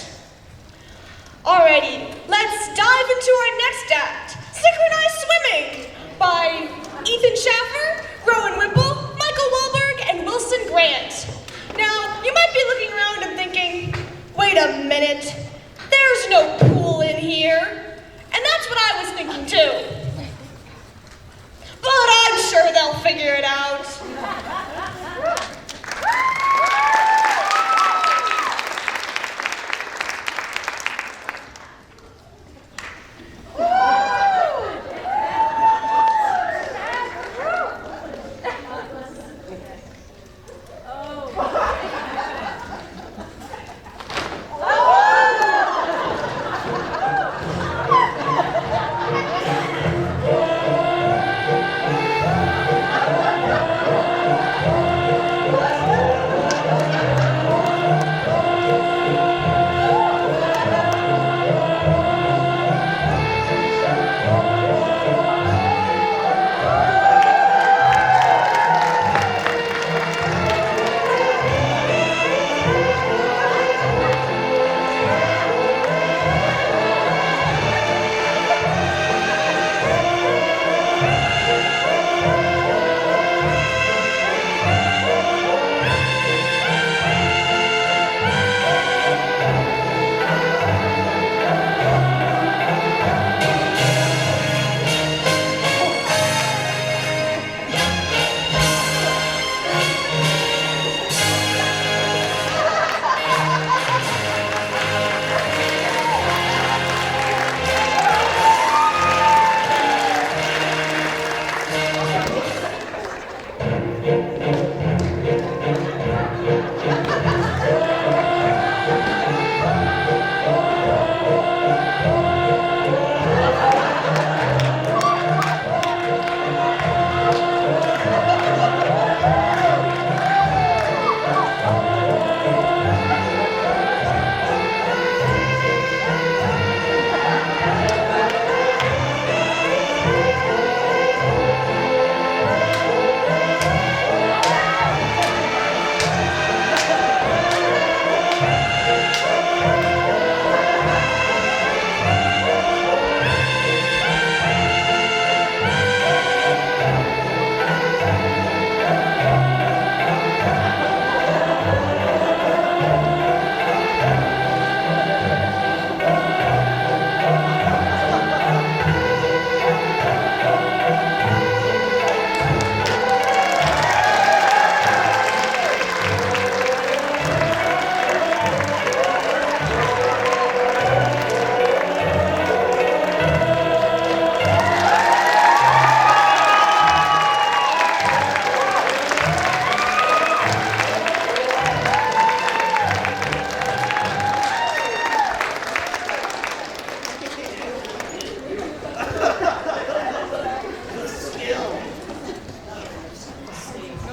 Alrighty, let's dive into our next act, Synchronized Swimming, by Ethan Schaffer, Rowan Whipple, Michael Wahlberg, and Wilson Grant. Now, you might be looking around and thinking, wait a minute, there's no pool in here. And that's what I was thinking too. But I'm sure they'll figure it out.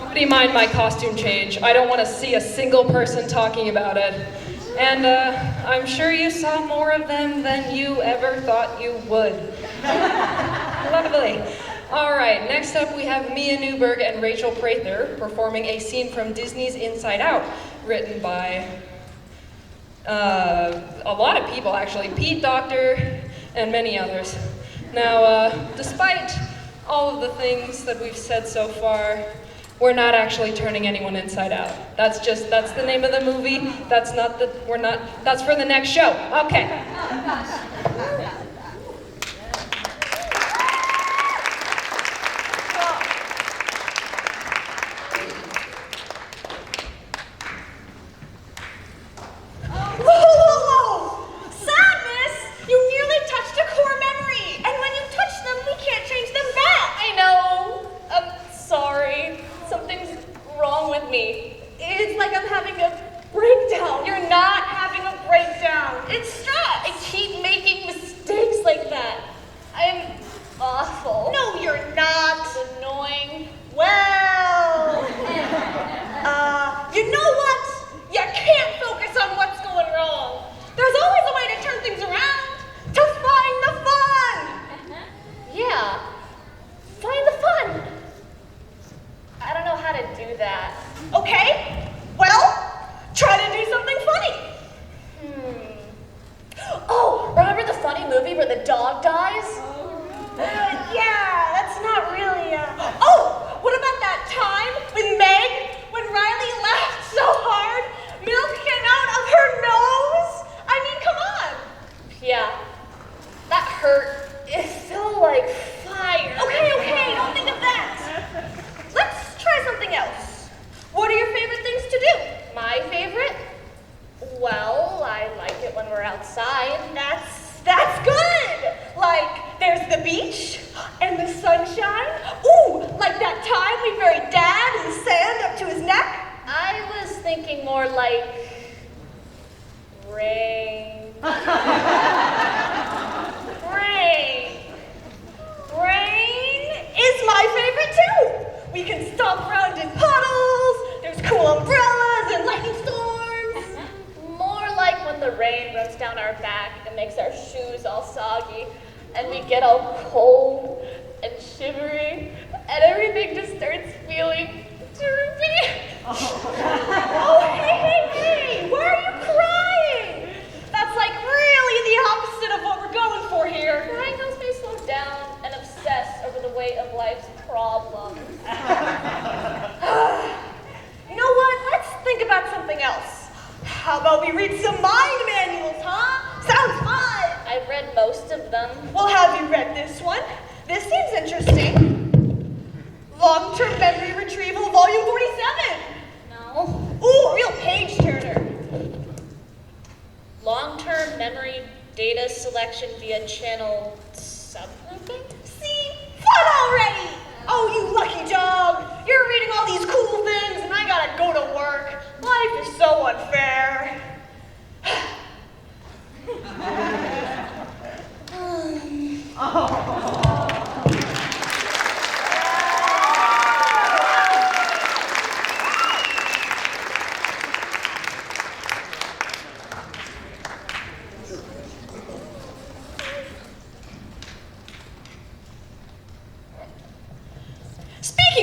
Nobody mind my costume change. I don't want to see a single person talking about it. And I'm sure you saw more of them than you ever thought you would. Lovely. All right, next up we have Mia Newberg and Rachel Prather performing a scene from Disney's Inside Out, written by a lot of people actually, Pete Docter and many others. Now, despite all of the things that we've said so far, we're not actually turning anyone inside out. That's the name of the movie. That's for the next show. Okay.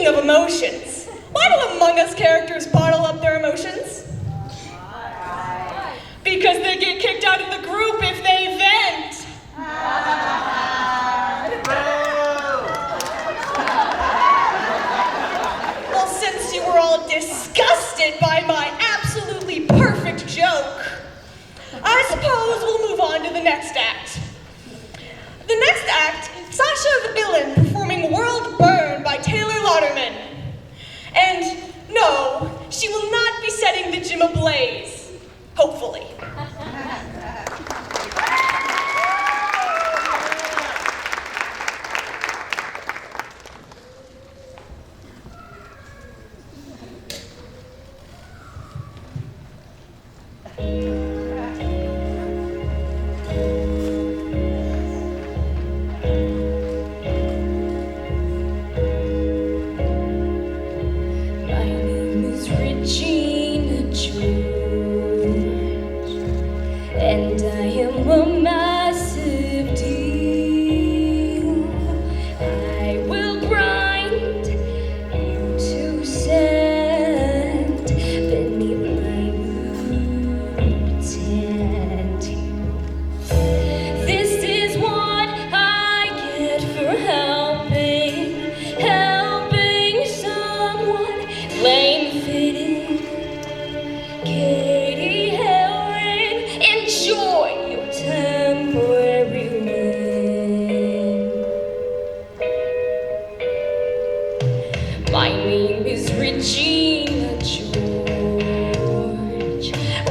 Emotions. Why do Among Us characters bottle up their emotions? Because they get kicked out of the group if they vent. Well, since you were all disgusted by my absolutely perfect joke, I suppose we'll move on to the next act. The next act, Sasha the Villain performing World Burn by Taylor Lauderman. And no, she will not be setting the gym ablaze. Hopefully. Regina George, and I am a massive deal. I will grind you to sand beneath my mutant heel. This is what I get for helping someone lame fitting. Katie Herring, enjoy your temporary rain. My name is Regina George.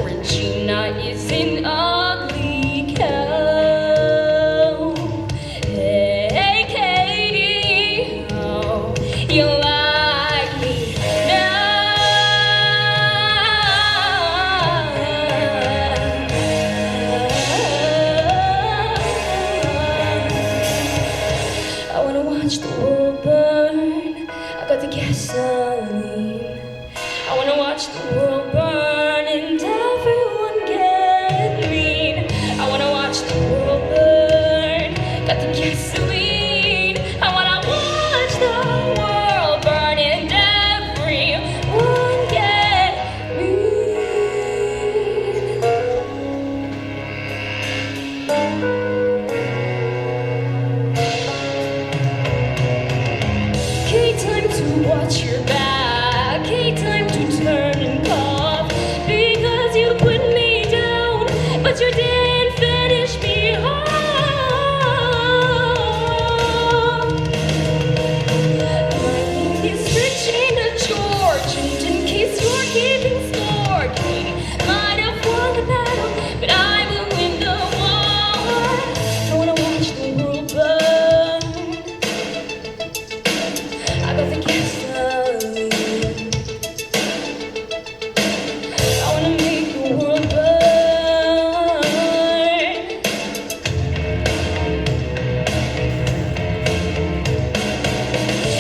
Regina is an ugly cow. Hey, Katie, how you like me now? I wanna watch the world burn. I got the gasoline. I wanna watch the world burn and everyone get mean. I wanna watch the world burn. Got the gasoline. I wanna watch the world burn and everyone get okay, time to watch your back. Okay, time to turn and cough. Because you put me down, but you didn't finish me off. My name is Regina George, and in case you're keeping score, Katie might have won the battle, but I will win the war. I wanna watch the world burn. I got the gasoline. I wanna make the world burn.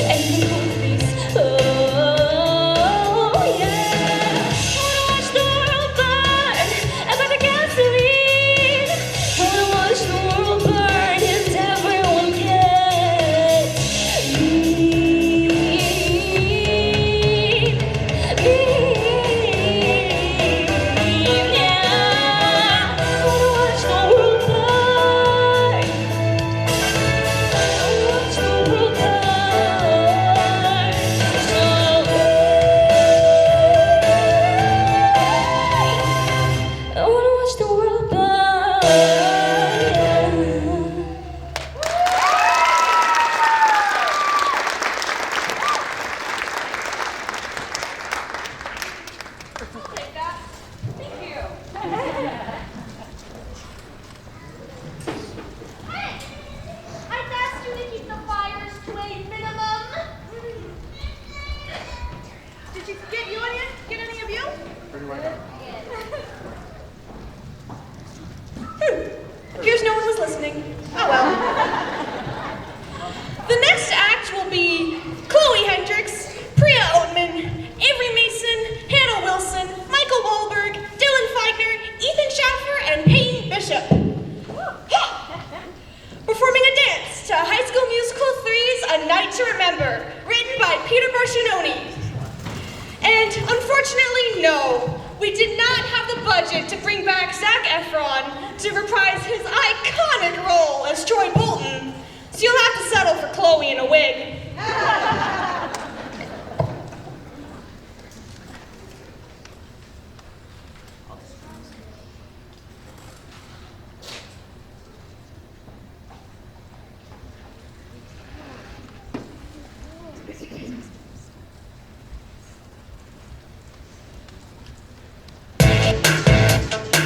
And the movies, oh yeah. I wanna watch the world burn. I got the gasoline. I wanna watch the world burn and everyone get I wanna watch the world burn. Take that. Thank you. Hey! I've asked you to keep the fires to a minimum. Did you get any of you? Here's no one was listening. Oh well. The next act will be Chloe Hendricks, Priya Oatman, Avery Mason, Hannah Wilson, Michael Wahlberg, Dylan Feigner, Ethan Schaffer, and Peyton Bishop. Performing a dance to High School Musical 3's A Night to Remember, written by Peter Barcinoni. And unfortunately, no, we did not have the budget to bring back Zac Efron to reprise his iconic role as Troy Bolton, so you'll have to settle for Chloe in a wig.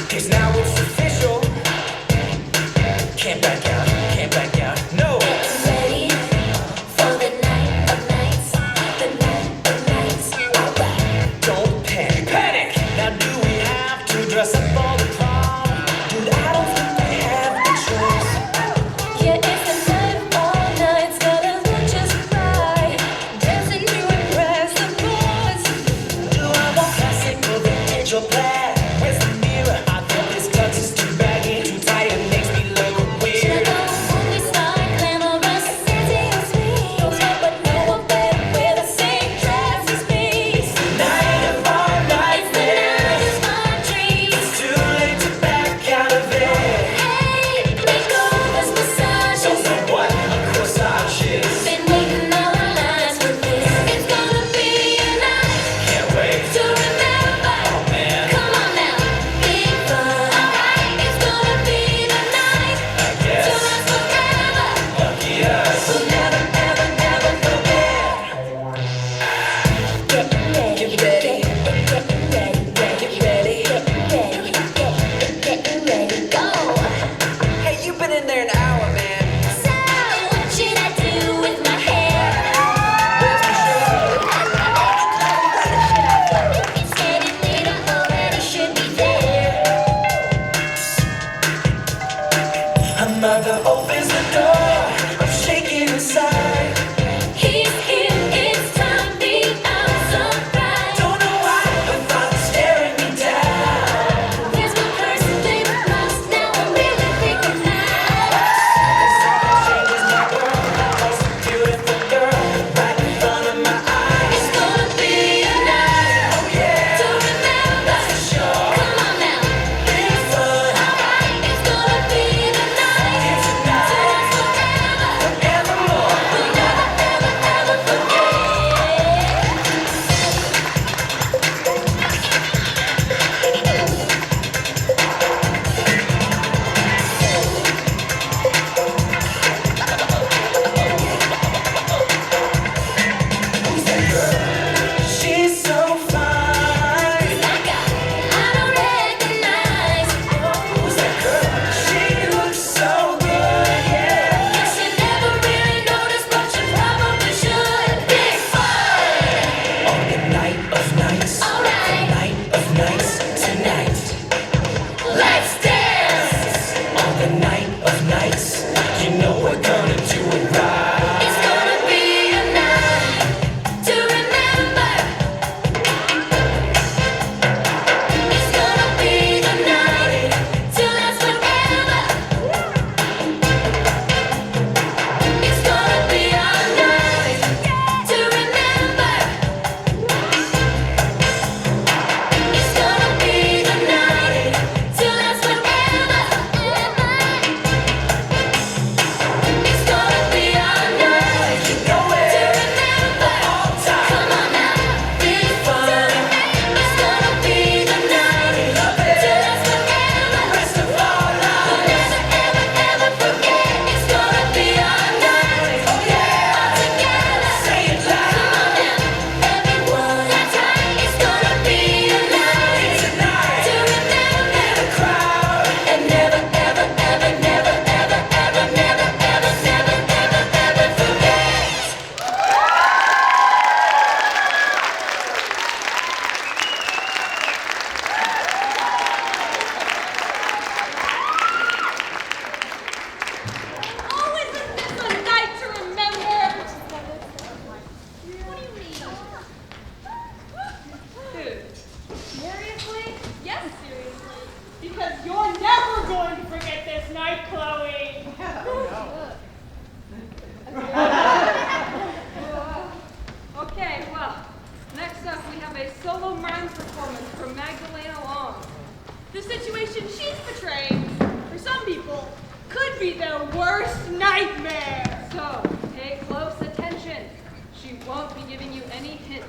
Cause now it's official. Can't back out, can't back out, no. Ready for the night of nights, the night of nights. Alright. Don't panic, panic. Now do we have to dress up for the prom? Dude, I don't think we have the choice. Yeah, it's the night of all nights, got as much as cry, dancing to impress the boys. Do I walk solo mime performance from Magdalena Long. The situation she's portraying, for some people, could be their worst nightmare. So, pay close attention. She won't be giving you any hints.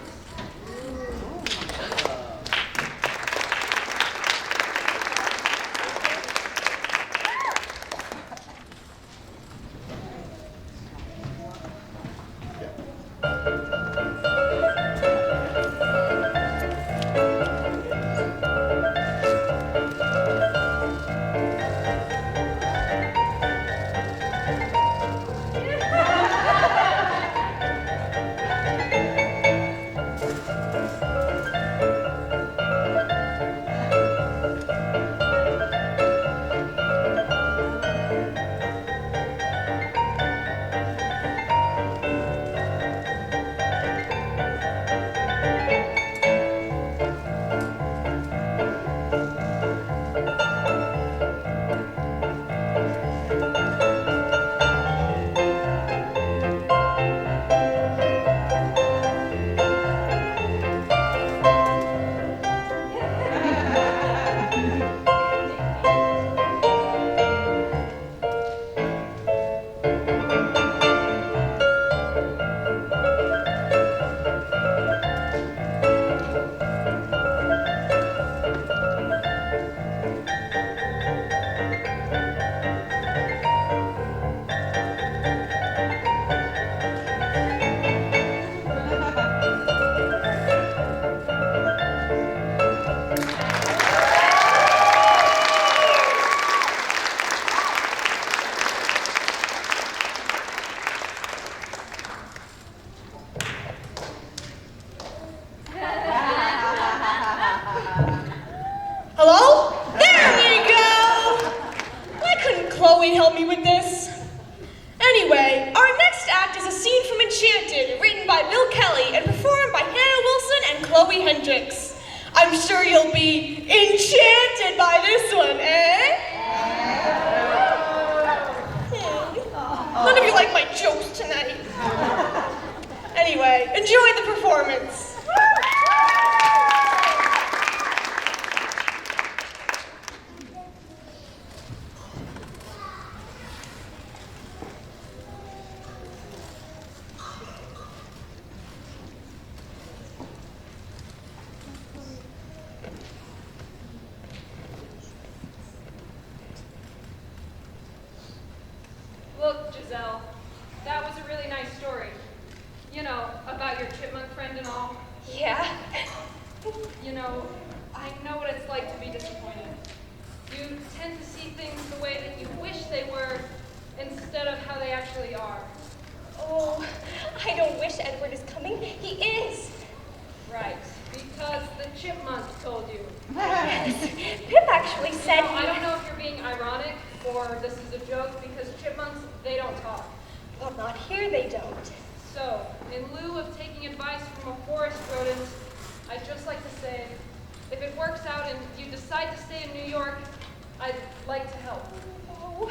Hello? There we go! Why couldn't Chloe help me with this? Anyway, our next act is a scene from Enchanted, written by Bill Kelly and performed by Hannah Wilson and Chloe Hendricks. I'm sure you'll be enchanted by this one, eh? None of you like my jokes tonight. Anyway, enjoy the performance. Look, Giselle, that was a really nice story. You know, about your chipmunk friend and all. Yeah? You know, I know what it's like to be disappointed. You tend to see things the way that you wish they were instead of how they actually are. Oh, I don't wish Edward is coming. He is. Right, because the chipmunk told you. Yes. Pip actually said... You know, I don't know if you're being ironic or this is a joke because chipmunks, they don't talk. Well, not here they don't. So, in lieu of taking advice from a forest rodent, I'd just like to say, if it works out and you decide to stay in New York, I'd like to help. Oh,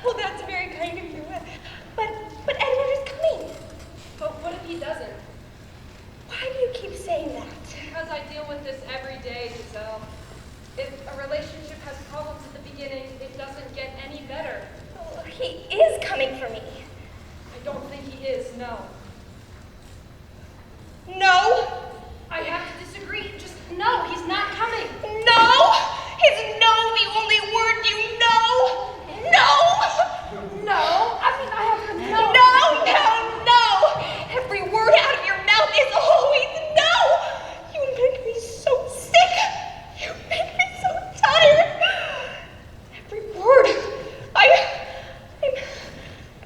well, that's very kind of you. But Edward is coming. But what if he doesn't? Why do you keep saying that? Because I deal with this every day, Giselle. If a relationship has problems at the beginning, it doesn't get any better. Oh, he is coming for me. I don't think he is, no. No? I have to disagree. Just no, he's not coming. No? Is no the only word you know? No? No? I mean, I have to know. No! Every word out of your mouth is always no! You make me so sick. You make me so tired. Every word.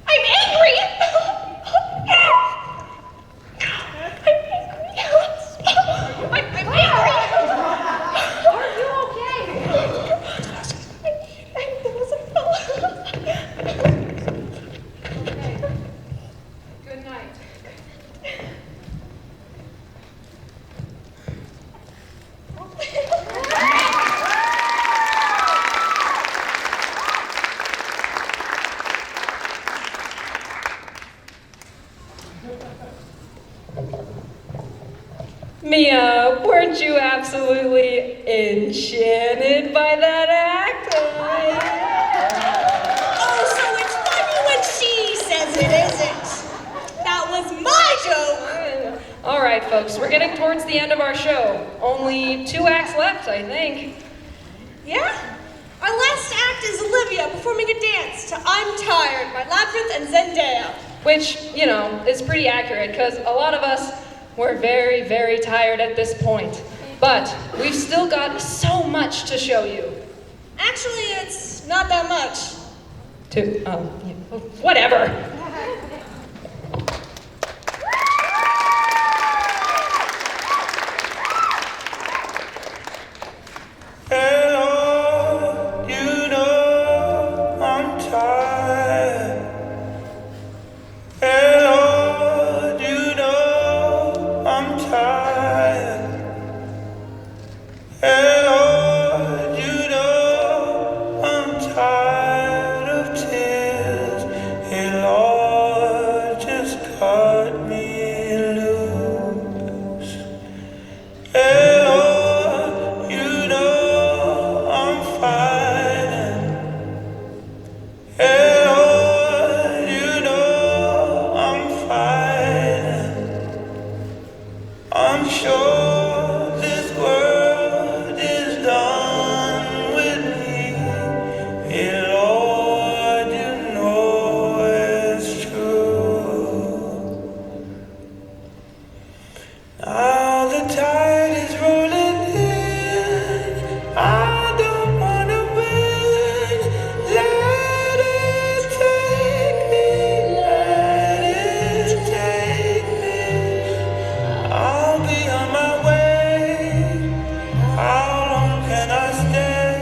I'm angry. Mia, weren't you absolutely enchanted by that act? Oh, so it's funny when she says it isn't. That was my joke. All right, folks, we're getting towards the end of our show. Only 2 acts left, I think. Yeah? Our last act is Olivia performing a dance to I'm Tired by Labyrinth and Zendaya. Which, you know, is pretty accurate, because a lot of us were very, very tired at this point. But we've still got so much to show you. Actually, it's not that much. Whatever. Hello, you know I'm tired. Hello, you know I'm tired. Hello, you know I'm tired of tears. Hey Lord, just cut me loose. Hello, you know I'm fighting. Hello, you know I'm fighting. I'm sure this world is done with me. Hey Lord, you know it's true. Now the tide is rolling in. I don't wanna win. Let it take me. Let it take me. I'll be on my way. How long can I stay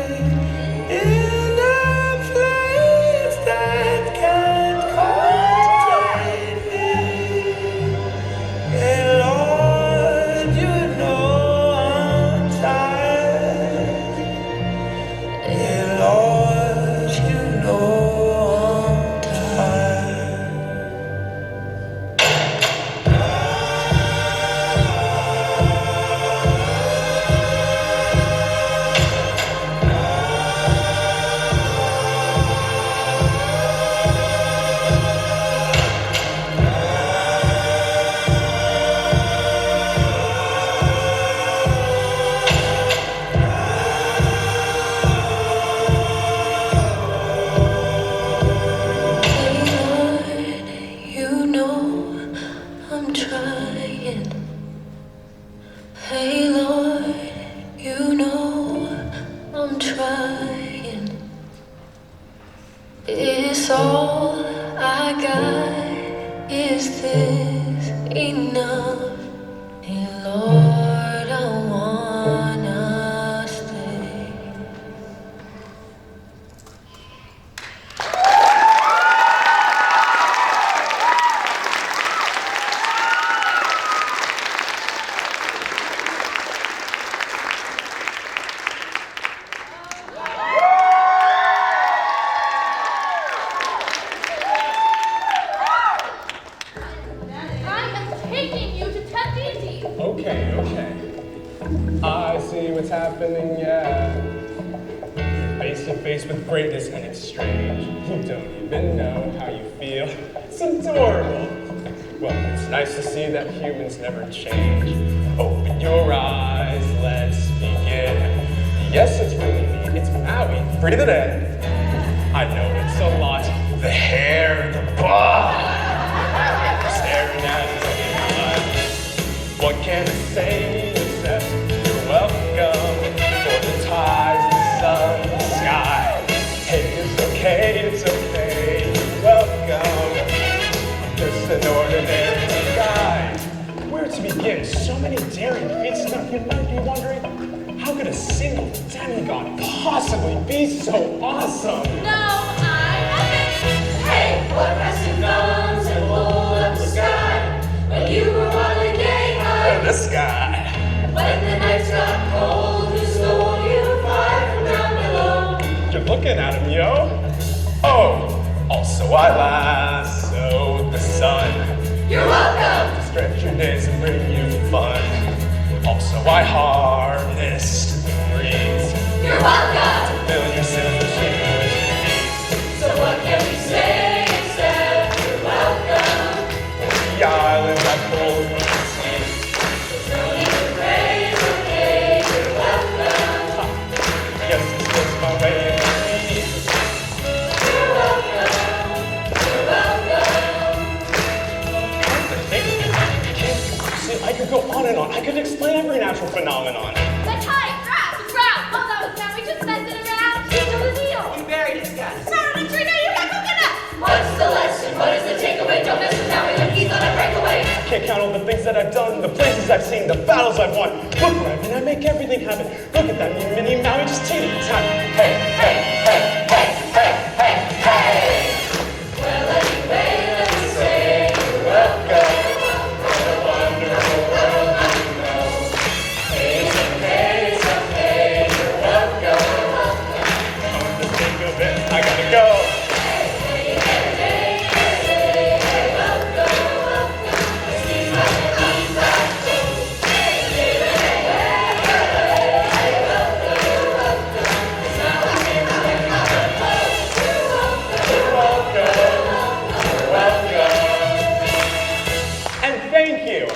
in a place that can't contain me? Hey Lord, you know I'm tired. Hey Lord, you know I'm tired. You know I'm trying. Hey Lord, you know I'm trying. Is all I got? Is this enough? Hey Lord, I wanna stay. I am taking you to Tempe. Okay, okay. I see what's happening, yeah. Face to face with greatness and it's strange. You don't even know how you feel. It's adorable. Well, it's nice to see that humans never change. Open your eyes, let's begin. Yes, it's really me, it's Maui. Breathe it in. I know it's a lot. The hair, the body. Staring at us. What can I say except you're welcome for the tides, the sun, the sky. Hey, it's okay, you're welcome. I'm just an ordinary guy. Where to begin? So many daring feats that you might be wondering, how could a single demigod possibly be so awesome? No, I haven't. Hey, what massive guns and hold up the sky when you were wildly gay high. This guy. When the nights got cold, who stole you fire from down below? You're looking at him, yo. Oh, also I lassoed the sun. You're welcome. To stretch your days and bring you fun. I harnessed the breeze. You're welcome. To fill your silver shoes. So what can we say except you're welcome? The islands I pulled from the sea. There's no need to praise, okay, you're welcome. Yes, this was my way of being. You're welcome. You're welcome. See, I could go on and on. I could explain every natural phenomenon. But hi, ground. Oh, that was fun. We just messed it around. Seal the deal. You buried it, guys. Sorry, Trina, you got coconut. What's the lesson? What is the takeaway? Don't mess with Howie when he's on a breakaway. I can't count all the things that I've done, the places I've seen, the battles I've won. Look where I've been, I make everything happen. Look at that mini Maui, just teeny tiny. Hey, hey, hey, hey, hey, hey, hey. Well, anyway, let me say you're welcome. What a wonderful world you know. Hey, it's okay, you're welcome. Come to think of it, I gotta go. And thank you.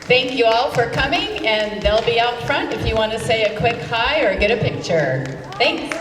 Thank you all for coming, and they'll be out front if you want to say a quick hi or get a picture. Thanks.